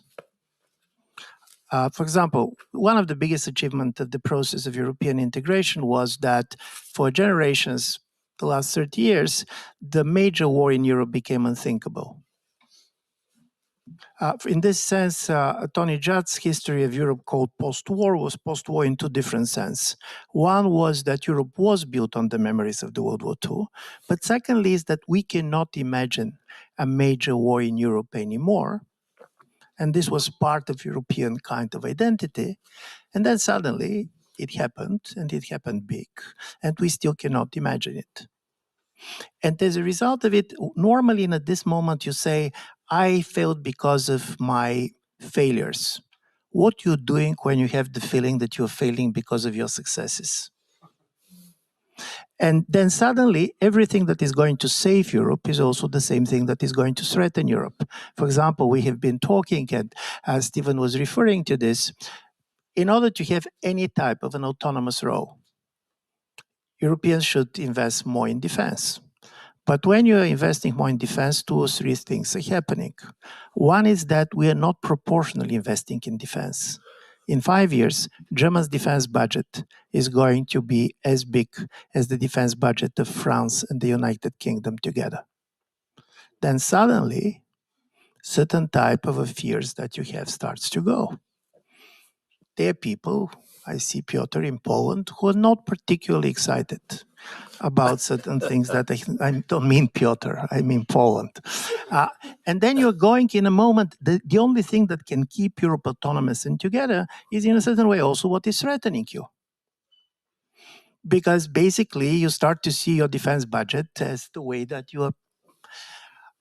For example, one of the biggest achievements of the process of European integration was that for generations, the last 30 years, the major war in Europe became unthinkable. In this sense, Tony Judd's history of Europe called post-war was post-war in two different senses. One was that Europe was built on the memories of the World War II, but secondly is that we cannot imagine a major war in Europe anymore. And this was part of European kind of identity. And then suddenly it happened, and it happened big, and we still cannot imagine it. And as a result of it, normally at this moment you say, I failed because of my failures. What you're doing when you have the feeling that you're failing because of your successes. And then suddenly everything that is going to save Europe is also the same thing that is going to threaten Europe. For example, we have been talking, and Stephen was referring to this, in order to have any type of an autonomous role, Europeans should invest more in defense. But when you're investing more in defense, two or three things are happening. One is that we are not proportionally investing in defense. In 5 years, Germany's defense budget is going to be as big as the defense budget of France and the United Kingdom together. Then suddenly, certain type of fears that you have starts to go. There are people, I see Piotr in Poland, who are not particularly excited about certain things that I don't mean Piotr, I mean Poland. And then you're going in a moment, the only thing that can keep Europe autonomous and together is in a certain way also what is threatening you. Because basically you start to see your defense budget as the way that you are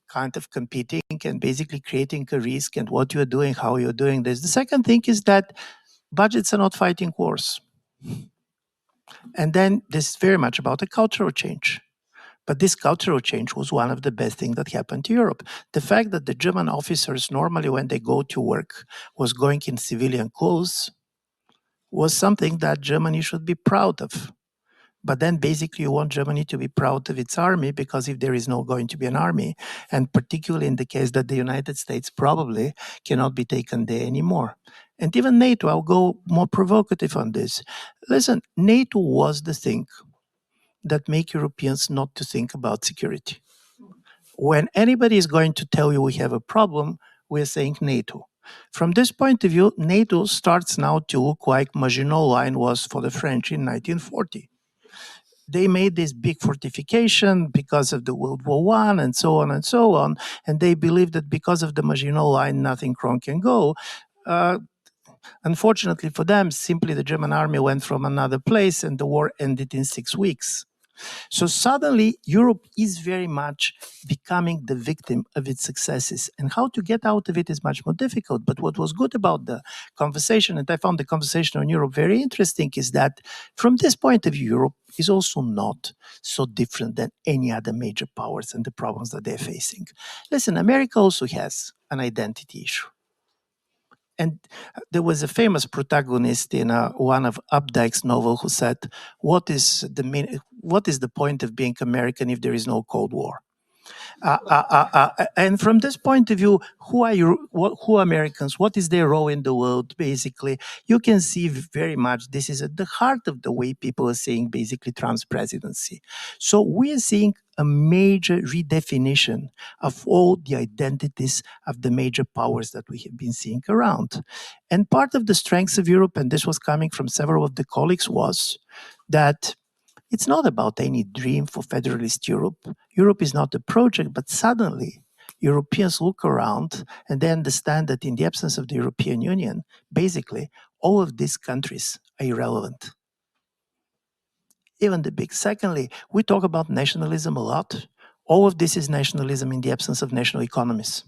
kind of competing and basically creating a risk and what you're doing, how you're doing this. The second thing is that budgets are not fighting wars. And then this is very much about a cultural change. But this cultural change was one of the best things that happened to Europe. The fact that the German officers normally when they go to work was going in civilian clothes was something that Germany should be proud of. But then basically you want Germany to be proud of its army because if there is no going to be an army, and particularly in the case that the United States probably cannot be taken there anymore. And even NATO, I'll go more provocative on this. Listen, NATO was the thing that make Europeans not to think about security. When anybody is going to tell you we have a problem, we're saying NATO. From this point of view, NATO starts now to look like Maginot Line was for the French in 1940. They made this big fortification because of the World War I and so on and so on. And they believe that because of the Maginot Line, nothing wrong can go. Unfortunately for them, simply the German army went from another place and the war ended in 6 weeks. So suddenly Europe is very much becoming the victim of its successes. And how to get out of it is much more difficult. But what was good about the conversation, and I found the conversation on Europe very interesting, is that from this point of view, Europe is also not so different than any other major powers and the problems that they're facing. Listen, America also has an identity issue. And there was a famous protagonist in one of Updike's novels who said, what is the point of being American if there is no Cold War? And from this point of view, who are Americans? What is their role in the world, basically? You can see very much this is at the heart of the way people are saying basically Trump's presidency. So we are seeing a major redefinition of all the identities of the major powers that we have been seeing around. And part of the strengths of Europe, and this was coming from several of the colleagues, was that it's not about any dream for federalist Europe. Europe is not a project, but suddenly Europeans look around and they understand that in the absence of the European Union, basically all of these countries are irrelevant. Even the big. Secondly, we talk about nationalism a lot. All of this is nationalism in the absence of national economies.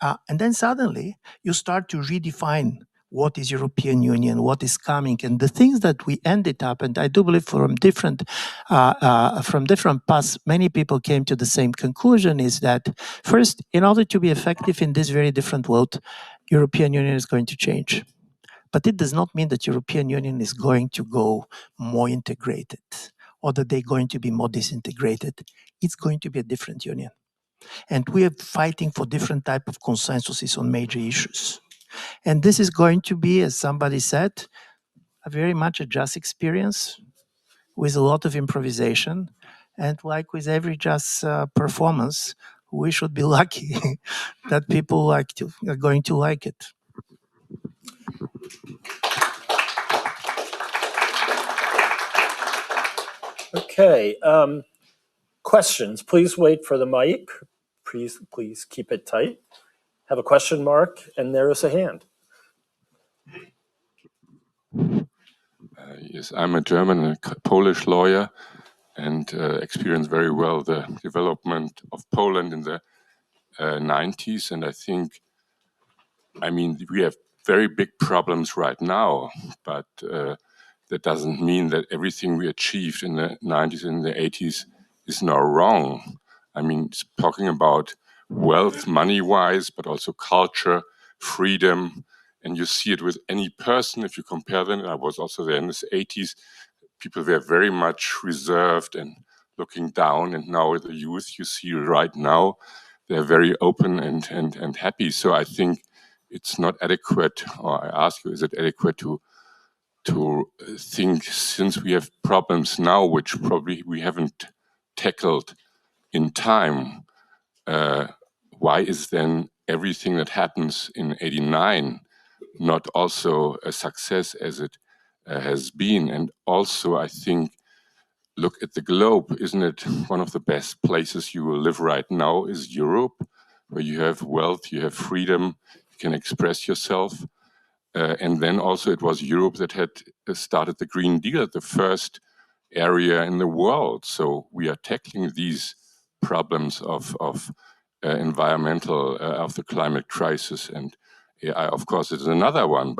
And then suddenly you start to redefine what is European Union, what is coming, and the things that we ended up, and I do believe from different paths, many people came to the same conclusion, is that first, in order to be effective in this very different world, European Union is going to change. But it does not mean that European Union is going to go more integrated or that they're going to be more disintegrated. It's going to be a different union. And we are fighting for different type of consensuses on major issues. And this is going to be, as somebody said, a very much a jazz experience with a lot of improvisation. And like with every jazz performance, we should be lucky that people are going to like it. Okay, questions. Please wait for the mic. Please keep it tight. Have a question mark, and there is a hand. Yes, I'm a German and a Polish lawyer and experienced very well the development of Poland in the 90s. And I think, we have very big problems right now, but that doesn't mean that everything we achieved in the 90s and the 80s is now wrong. It's talking about wealth, money-wise, but also culture, freedom, and you see it with any person. If you compare them, I was also there in the 80s, people were very much reserved and looking down, and now the youth you see right now, they're very open and happy. So I think it's not adequate, or I ask you, is it adequate to think, since we have problems now, which probably we haven't tackled in time, why is then everything that happens in '89 not also a success as it has been? And also, I think look at the globe, isn't it one of the best places you will live right now is Europe, where you have wealth, you have freedom, you can express yourself. And then also it was Europe that had started the Green Deal, the first area in the world. So we are tackling these problems of environmental, of the climate crisis. And AI, of course, is another one.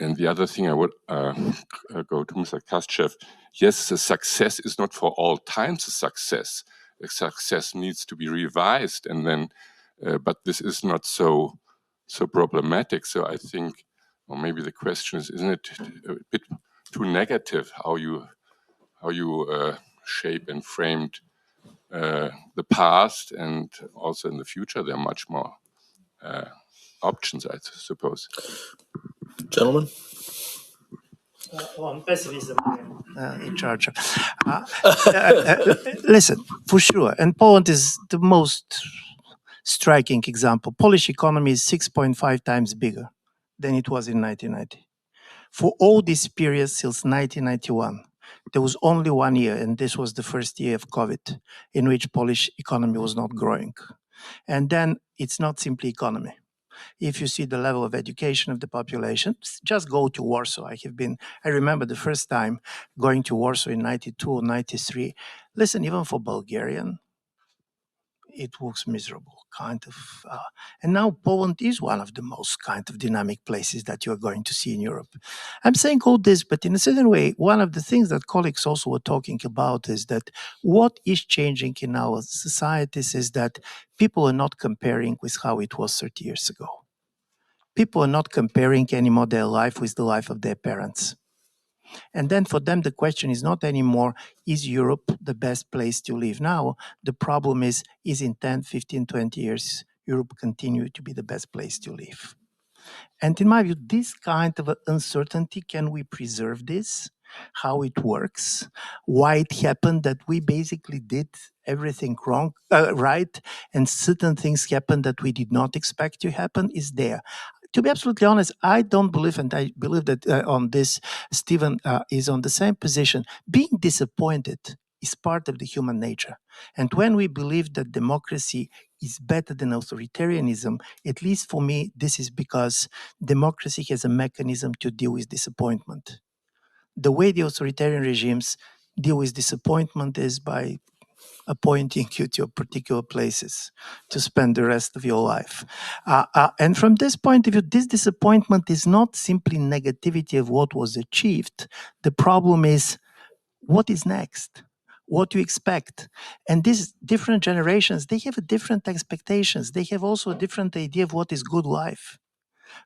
And the other thing I would go to Mr. Krastev. Yes, the success is not for all times a success. A success needs to be revised, and then, but this is not so problematic. So I think, or maybe the question is, isn't it a bit too negative how you shape and framed the past, and also in the future there are much more options, I suppose. Gentlemen? On pessimism, in charge. Listen, for sure, and Poland is the most striking example. Polish economy is 6.5 times bigger than it was in 1990. For all this period since 1991, there was only 1 year, and this was the first year of COVID, in which Polish economy was not growing. And then it's not simply economy. If you see the level of education of the population, just go to Warsaw. I remember the first time going to Warsaw in 92 or 93. Listen, even for Bulgarian, it looks miserable, kind of. And now Poland is one of the most kind of dynamic places that you're going to see in Europe. I'm saying all this, but in a certain way, one of the things that colleagues also were talking about is that what is changing in our societies is that people are not comparing with how it was 30 years ago. People are not comparing anymore their life with the life of their parents. And then for them, the question is not anymore, is Europe the best place to live now? The problem is in 10, 15, 20 years, Europe continue to be the best place to live? And in my view, this kind of uncertainty, can we preserve this? How it works? Why it happened that we basically did everything wrong, right? And certain things happened that we did not expect to happen is there. To be absolutely honest, I don't believe, and I believe that on this, Stephen is on the same position. Being disappointed is part of the human nature. And when we believe that democracy is better than authoritarianism, at least for me, this is because democracy has a mechanism to deal with disappointment. The way the authoritarian regimes deal with disappointment is by appointing you to particular places to spend the rest of your life. And from this point of view, this disappointment is not simply negativity of what was achieved. The problem is, what is next? What do you expect? And these different generations, they have different expectations. They have also a different idea of what is good life.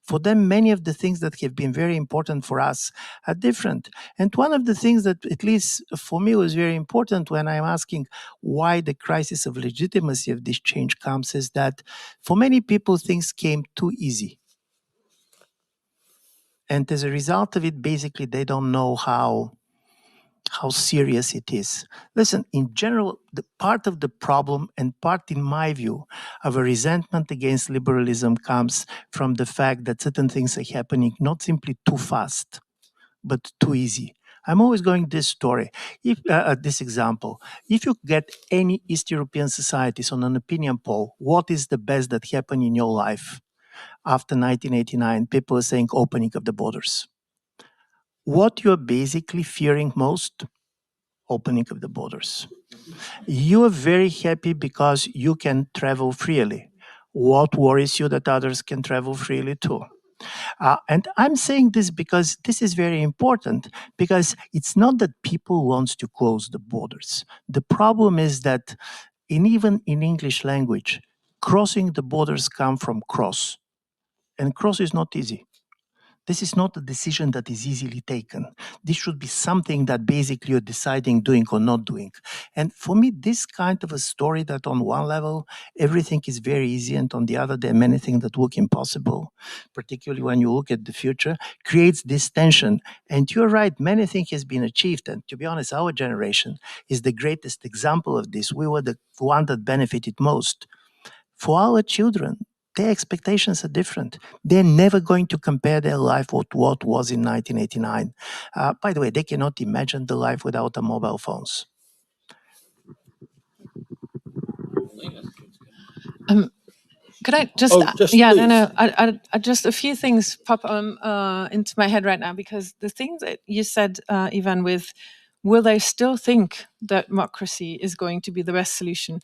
For them, many of the things that have been very important for us are different. And one of the things that, at least for me, was very important when I'm asking why the crisis of legitimacy of this change comes is that for many people, things came too easy. And as a result of it, basically, they don't know how serious it is. Listen, in general, the part of the problem and part, in my view, of a resentment against liberalism comes from the fact that certain things are happening not simply too fast, but too easy. I'm always going this story, this example. If you get any East European societies on an opinion poll, what is the best that happened in your life? After 1989, people are saying opening of the borders. What you're basically fearing most? Opening of the borders. You are very happy because you can travel freely. What worries you that others can travel freely too? And I'm saying this because this is very important, because it's not that people want to close the borders. The problem is that even in English language, crossing the borders come from cross. And cross is not easy. This is not a decision that is easily taken. This should be something that basically you're deciding doing or not doing. And for me, this kind of a story that on one level, everything is very easy, and on the other, there are many things that look impossible, particularly when you look at the future, creates this tension. And you're right, many things has been achieved. And to be honest, our generation is the greatest example of this. We were the one that benefited most. For our children, their expectations are different. They're never going to compare their life with what was in 1989. By the way, they cannot imagine the life without the mobile phones. Could I just? Yeah, please. No. I just a few things pop into my head right now, because the thing that you said, Ivan, with will they still think that democracy is going to be the best solution?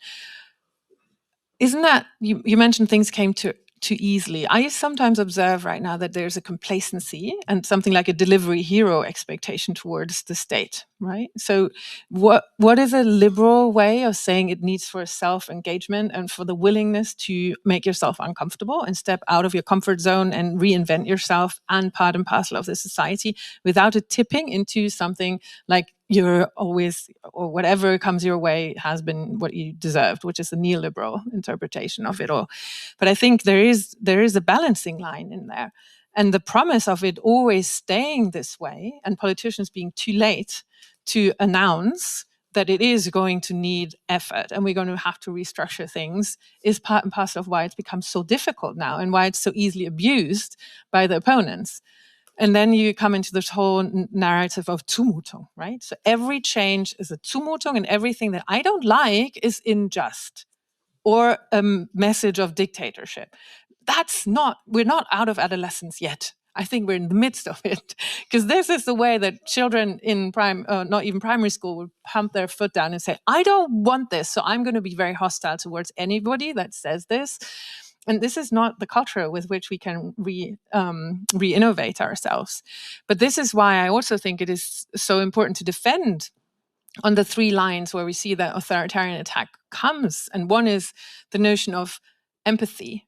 Isn't that you mentioned things came too easily? I sometimes observe right now that there's a complacency and something like a delivery hero expectation towards the state, right? So what is a liberal way of saying it needs for self-engagement and for the willingness to make yourself uncomfortable and step out of your comfort zone and reinvent yourself and part and parcel of the society without it tipping into something like you're always, or whatever comes your way has been what you deserved, which is a neoliberal interpretation of it all. But I think there is a balancing line in there. And the promise of it always staying this way and politicians being too late to announce that it is going to need effort and we're going to have to restructure things is part and parcel of why it's become so difficult now and why it's so easily abused by the opponents. And then you come into this whole narrative of Zumutung, right? So every change is a Zumutung and everything that I don't like is unjust or a message of dictatorship. We're not out of adolescence yet. I think we're in the midst of it, because this is the way that children in not even primary school will pump their foot down and say, I don't want this, so I'm going to be very hostile towards anybody that says this. And this is not the culture with which we can re-innovate ourselves. But this is why I also think it is so important to defend on the three lines where we see that authoritarian attack comes. And one is the notion of empathy.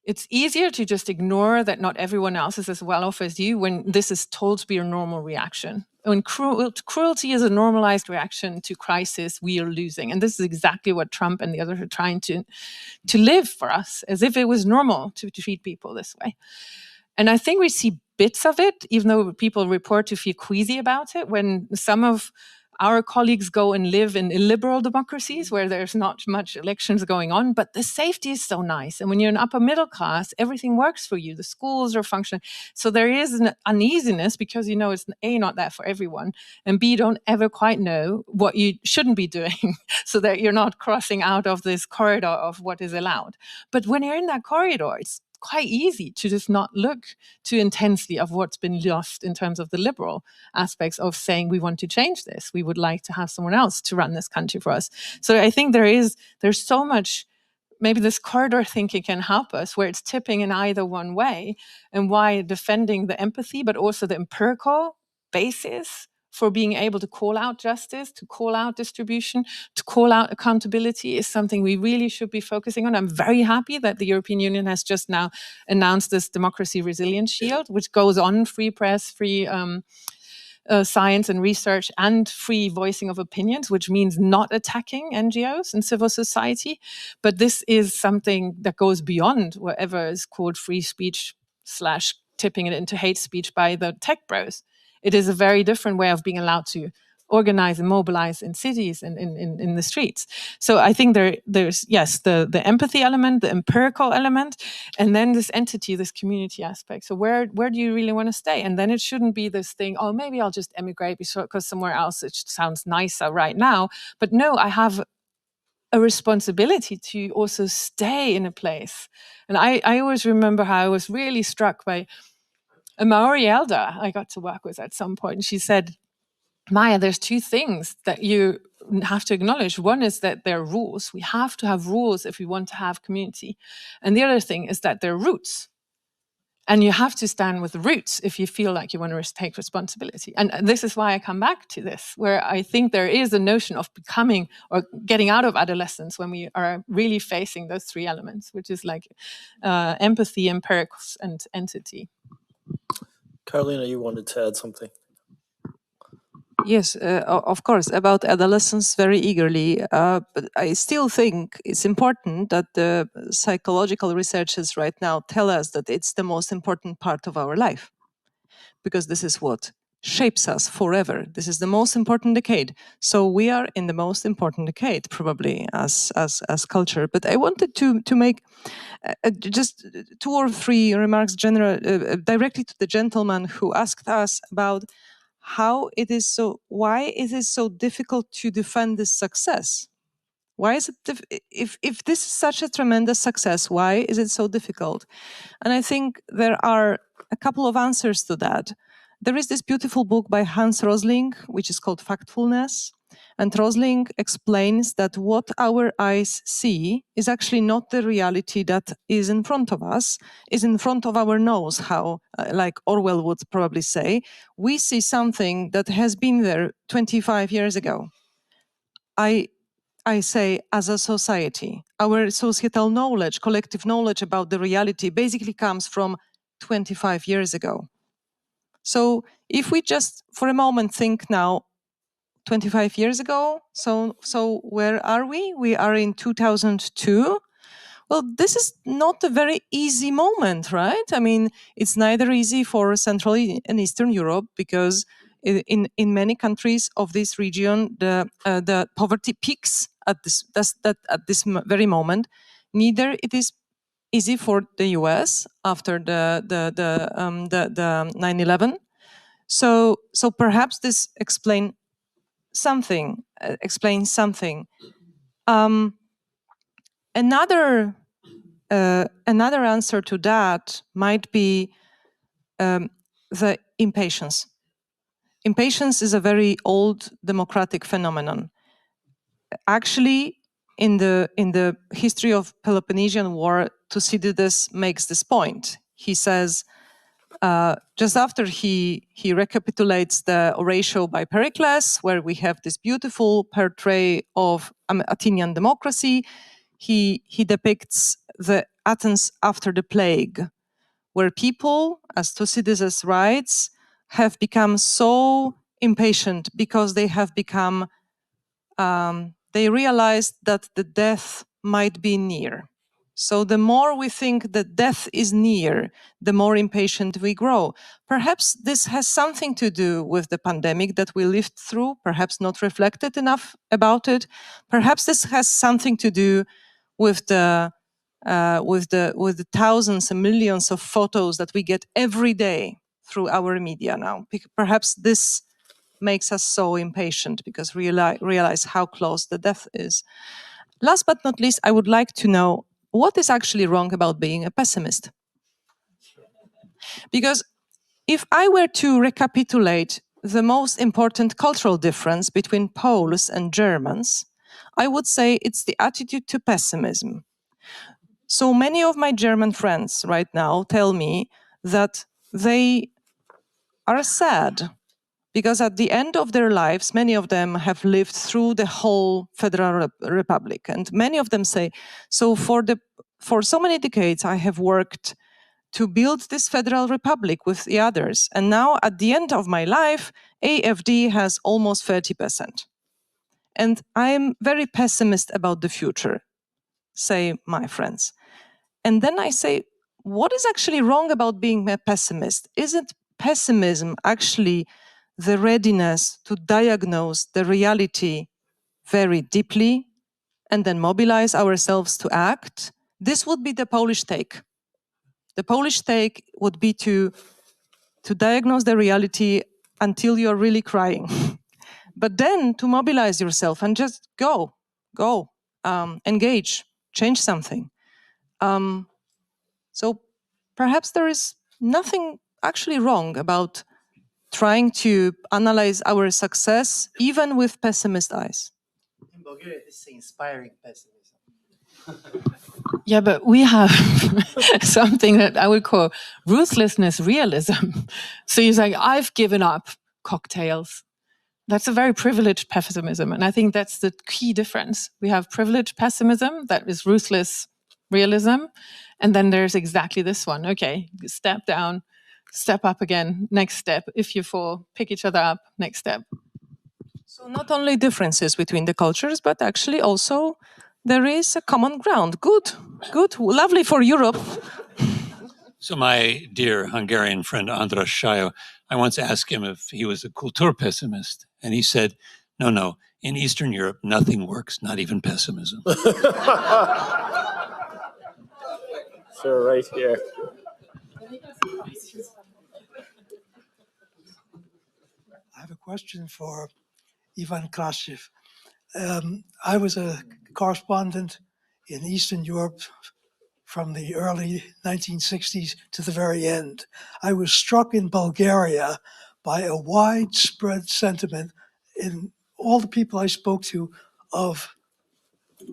It's easier to just ignore that not everyone else is as well off as you when this is told to be a normal reaction. When cruelty is a normalized reaction to crisis, we are losing. And this is exactly what Trump and the others are trying to live for us, as if it was normal to treat people this way. And I think we see bits of it, even though people report to feel queasy about it, when some of our colleagues go and live in illiberal democracies where there's not much elections going on, but the safety is so nice. And when you're an upper middle class, everything works for you. The schools are functioning. So there is an uneasiness because you know it's A, not that for everyone, and B, don't ever quite know what you shouldn't be doing so that you're not crossing out of this corridor of what is allowed. But when you're in that corridor, it's quite easy to just not look too intensely of what's been lost in terms of the liberal aspects of saying we want to change this. We would like to have someone else to run this country for us. So I think there's so much, maybe this corridor thinking can help us where it's tipping in either one way, and why defending the empathy, but also the empirical basis for being able to call out justice, to call out distribution, to call out accountability is something we really should be focusing on. I'm very happy that the European Union has just now announced this Democracy Resilience Shield, which goes on free press, free science and research, and free voicing of opinions, which means not attacking NGOs and civil society. But this is something that goes beyond whatever is called free speech / tipping it into hate speech by the tech bros. It is a very different way of being allowed to organize and mobilize in cities and in the streets. So I think there's, yes, the empathy element, the empirical element, and then this entity, this community aspect. So where do you really want to stay? And then it shouldn't be this thing, oh, maybe I'll just emigrate because somewhere else it sounds nicer right now. But no, I have a responsibility to also stay in a place. And I always remember how I was really struck by a Maori elder I got to work with at some point. And she said, Maya, there's two things that you have to acknowledge. One is that there are rules. We have to have rules if we want to have community. And the other thing is that there are roots. And you have to stand with the roots if you feel like you want to take responsibility. And this is why I come back to this, where I think there is a notion of becoming or getting out of adolescence when we are really facing those three elements, which is like empathy, empirics, and entity. Karolina, you wanted to add something? Yes, of course, about adolescence very eagerly. But I still think it's important that the psychological researchers right now tell us that it's the most important part of our life, because this is what shapes us forever. This is the most important decade. So we are in the most important decade, probably, as culture. But I wanted to make just 2 or 3 remarks directly to the gentleman who asked us about why it is so difficult to defend this success. Why is it, if this is such a tremendous success, why is it so difficult? And I think there are a couple of answers to that. There is this beautiful book by Hans Rosling, which is called Factfulness. And Rosling explains that what our eyes see is actually not the reality that is in front of us, is in front of our nose, how, like Orwell would probably say. We see something that has been there 25 years ago. I say, as a society, our societal knowledge, collective knowledge about the reality basically comes from 25 years ago. So if we just for a moment think now, 25 years ago, so where are we? We are in 2002. Well, this is not a very easy moment, right? I mean, it's neither easy for Central and Eastern Europe because in many countries of this region, the poverty peaks at this very moment. Neither it is easy for the US after the 9/11. So perhaps this explains something. Another answer to that might be the impatience. Impatience is a very old democratic phenomenon. Actually, in the history of Peloponnesian War, Thucydides makes this point. He says, just after he recapitulates the Oratio by Pericles, where we have this beautiful portrait of Athenian democracy, he depicts the Athens after the plague, where people, as Thucydides writes, have become so impatient because they have become, they realized that the death might be near. So the more we think that death is near, the more impatient we grow. Perhaps this has something to do with the pandemic that we lived through, perhaps not reflected enough about it. Perhaps this has something to do with the thousands and millions of photos that we get every day through our media now. Perhaps this makes us so impatient because we realize how close the death is. Last but not least, I would like to know what is actually wrong about being a pessimist. Because if I were to recapitulate the most important cultural difference between Poles and Germans, I would say it's the attitude to pessimism. So many of my German friends right now tell me that they are sad because at the end of their lives, many of them have lived through the whole Federal Republic. And many of them say, so for so many decades, I have worked to build this Federal Republic with the others. And now at the end of my life, AfD has almost 30%. And I'm very pessimist about the future, say my friends. And then I say, what is actually wrong about being a pessimist? Isn't pessimism actually the readiness to diagnose the reality very deeply and then mobilize ourselves to act? This would be the Polish take. The Polish take would be to diagnose the reality until you're really crying. But then to mobilize yourself and just go, engage, change something. So perhaps there is nothing actually wrong about trying to analyze our success, even with pessimist eyes. In Bulgaria, they say inspiring pessimism. Yeah, but we have something that I would call ruthlessness realism. So you're saying, I've given up cocktails. That's a very privileged pessimism. And I think that's the key difference. We have privileged pessimism, that is ruthless realism. And then there's exactly this one. Okay, step down, step up again, next step. If you fall, pick each other up, next step. So not only differences between the cultures, but actually also there is a common ground. Good, lovely for Europe. So my dear Hungarian friend Andras Sajo I once asked him if he was a Kultura pessimist, and he said, no, in Eastern Europe, nothing works, not even pessimism. So right here. I have a question for Ivan Krastev. I was a correspondent in Eastern Europe from the early 1960s to the very end. I was struck in Bulgaria by a widespread sentiment in all the people I spoke to of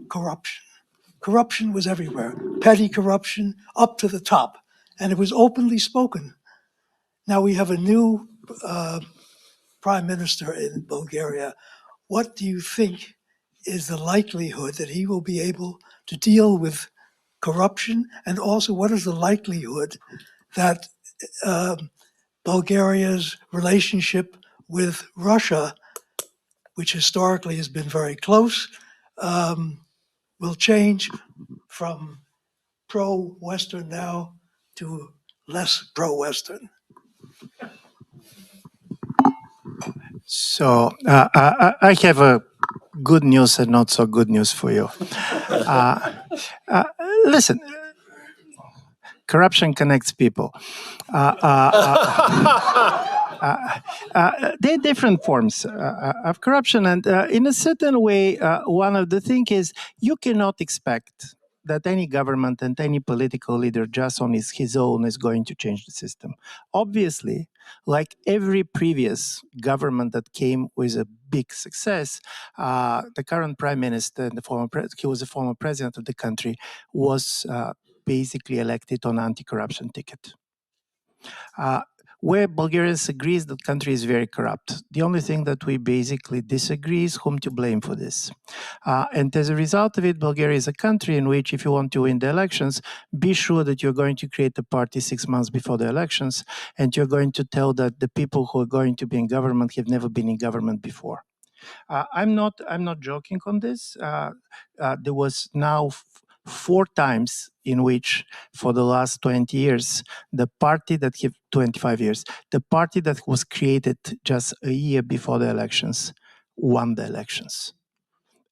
corruption. Corruption was everywhere, petty corruption up to the top, and it was openly spoken. Now we have a new prime minister in Bulgaria. What do you think is the likelihood that he will be able to deal with corruption? And also, what is the likelihood that Bulgaria's relationship with Russia, which historically has been very close, will change from pro-Western now to less pro-Western? So I have a good news and not so good news for you. Listen, corruption connects people. There are different forms of corruption, and in a certain way, one of the things is you cannot expect that any government and any political leader just on his own is going to change the system. Obviously, like every previous government that came with a big success, the current prime minister, he was a former president of the country, was basically elected on anti-corruption ticket. Where Bulgarians agree is that the country is very corrupt. The only thing that we basically disagree is whom to blame for this. And as a result of it, Bulgaria is a country in which if you want to win the elections, be sure that you're going to create a party 6 months before the elections, and you're going to tell that the people who are going to be in government have never been in government before. I'm not joking on this. There was now 4 times in which, for the last 20 years, the party that 25 years, the party that was created just a year before the elections won the elections.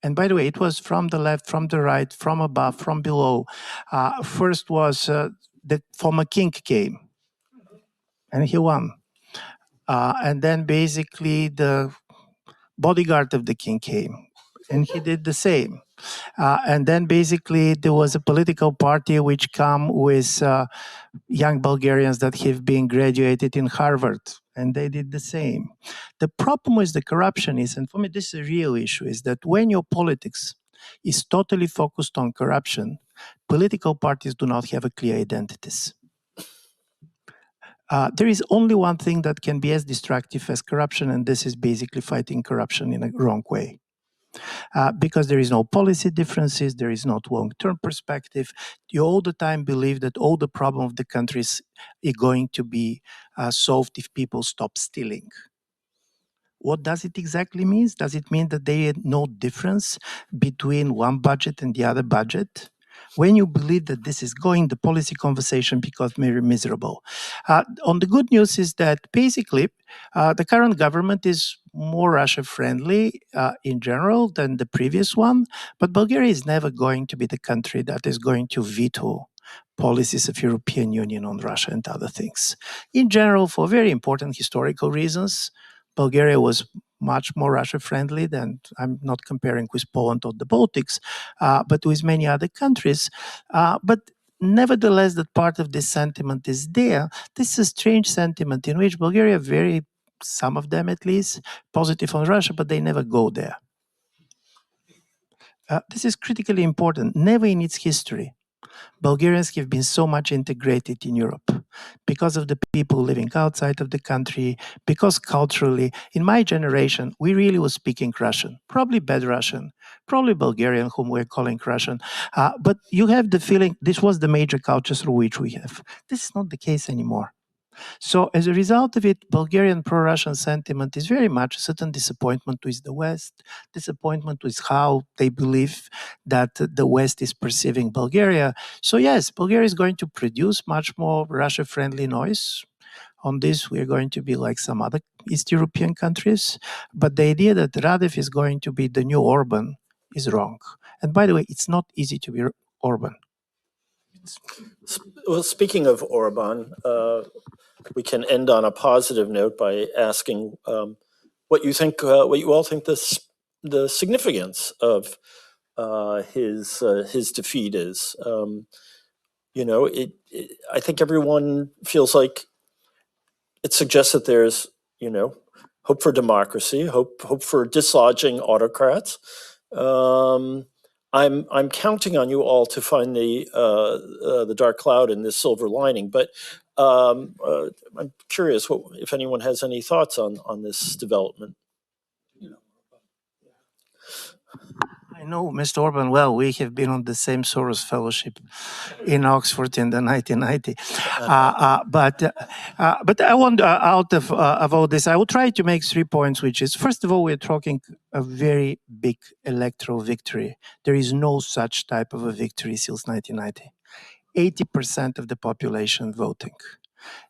And by the way, it was from the left, from the right, from above, from below. First was the former king came, and he won. And then basically the bodyguard of the king came, and he did the same. And then basically there was a political party which come with young Bulgarians that have been graduated in Harvard, and they did the same. The problem with the corruption is, and for me this is a real issue, is that when your politics is totally focused on corruption, political parties do not have a clear identities. There is only one thing that can be as destructive as corruption, and this is basically fighting corruption in a wrong way. Because there is no policy differences, there is not long-term perspective. You all the time believe that all the problem of the countries are going to be solved if people stop stealing. What does it exactly mean? Does it mean that there is no difference between one budget and the other budget? When you believe that this is going, the policy conversation becomes very miserable. On the good news is that basically the current government is more Russia-friendly in general than the previous one, but Bulgaria is never going to be the country that is going to veto policies of European Union on Russia and other things. In general, for very important historical reasons, Bulgaria was much more Russia-friendly than, I'm not comparing with Poland or the Baltics, but with many other countries. But nevertheless, that part of this sentiment is there. This is a strange sentiment in which Bulgaria very, some of them at least, positive on Russia, but they never go there. This is critically important. Never in its history Bulgarians have been so much integrated in Europe because of the people living outside of the country, because culturally, in my generation, we really were speaking Russian, probably bad Russian, probably Bulgarian, whom we're calling Russian. But you have the feeling this was the major culture through which we have. This is not the case anymore. So as a result of it, Bulgarian pro-Russian sentiment is very much a certain disappointment with the West, disappointment with how they believe that the West is perceiving Bulgaria. So yes, Bulgaria is going to produce much more Russia-friendly noise. On this, we are going to be like some other East European countries. But the idea that Radev is going to be the new Orban is wrong. And by the way, it's not easy to be Orban. Well, speaking of Orban, we can end on a positive note by asking what you think, what you all think the significance of his defeat is. You know, I think everyone feels like it suggests that there's, you know, hope for democracy, hope for dislodging autocrats. I'm counting on you all to find the dark cloud in this silver lining, but I'm curious if anyone has any thoughts on this development. I know Mr. Orban well. We have been on the same Soros Fellowship in Oxford in the 1990. But I want, out of all this, I will try to make 3 points, which is, first of all, we're talking a very big electoral victory. There is no such type of a victory since 1990. 80% of the population voting.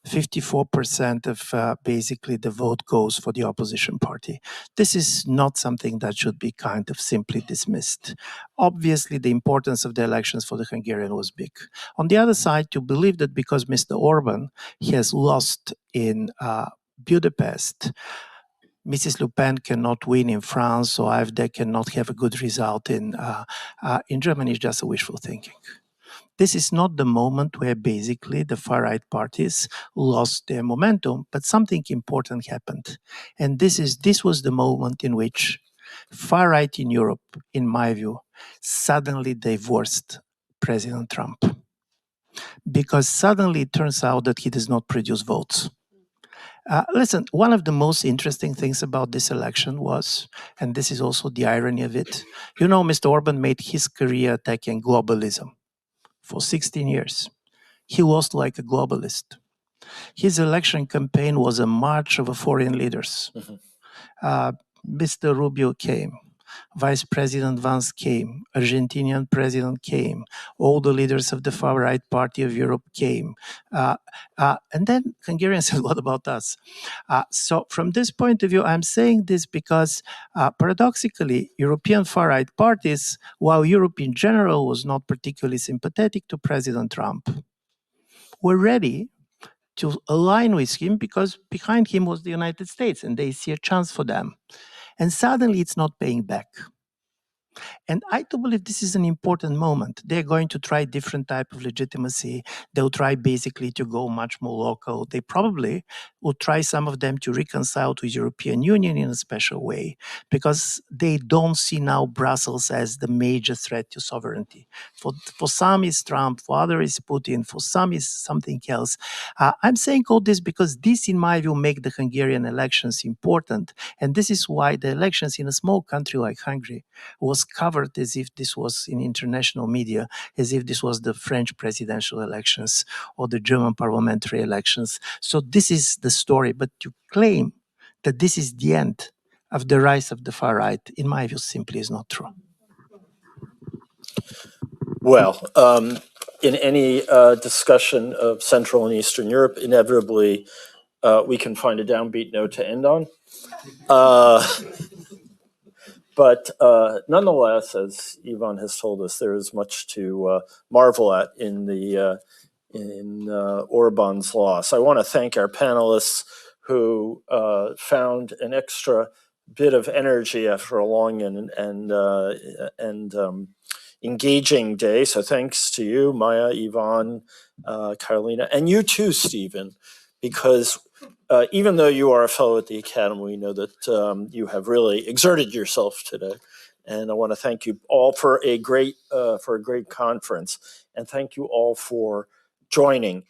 54% of basically the vote goes for the opposition party. This is not something that should be kind of simply dismissed. Obviously, the importance of the elections for the Hungarian was big. On the other side, to believe that because Mr. Orban has lost in Budapest, Mrs. Le Pen cannot win in France, or AfD cannot have a good result in Germany is just a wishful thinking. This is not the moment where basically the far-right parties lost their momentum, but something important happened. And this was the moment in which far-right in Europe, in my view, suddenly divorced President Trump. Because suddenly it turns out that he does not produce votes. Listen, one of the most interesting things about this election was, and this is also the irony of it, you know, Mr. Orban made his career attacking globalism. For 16 years. He lost like a globalist. His election campaign was a march of foreign leaders. Mr. Rubio came. Vice President Vance came. Argentinian president came. All the leaders of the far-right party of Europe came. And then Hungarians said, what about us? So from this point of view, I'm saying this because paradoxically, European far-right parties, while Europe in general was not particularly sympathetic to President Trump, were ready to align with him because behind him was the United States and they see a chance for them. And suddenly it's not paying back. And I do believe this is an important moment. They're going to try different type of legitimacy. They'll try basically to go much more local. They probably will try some of them to reconcile to the European Union in a special way because they don't see now Brussels as the major threat to sovereignty. For some is Trump, for others is Putin, for some is something else. I'm saying all this because this, in my view, make the Hungarian elections important. And this is why the elections in a small country like Hungary was covered as if this was in international media, as if this was the French presidential elections or the German parliamentary elections. So this is the story. But to claim that this is the end of the rise of the far right, in my view, simply is not true. Well, in any discussion of Central and Eastern Europe, inevitably we can find a downbeat note to end on. But nonetheless, as Ivan has told us, there is much to marvel at in Orban's loss. I want to thank our panelists who found an extra bit of energy after a long and engaging day. So thanks to you, Maja, Ivan, Karolina, and you too, Stephen, because even though you are a fellow at the Academy, we know that you have really exerted yourself today. And I want to thank you all for a great conference, and thank you all for joining.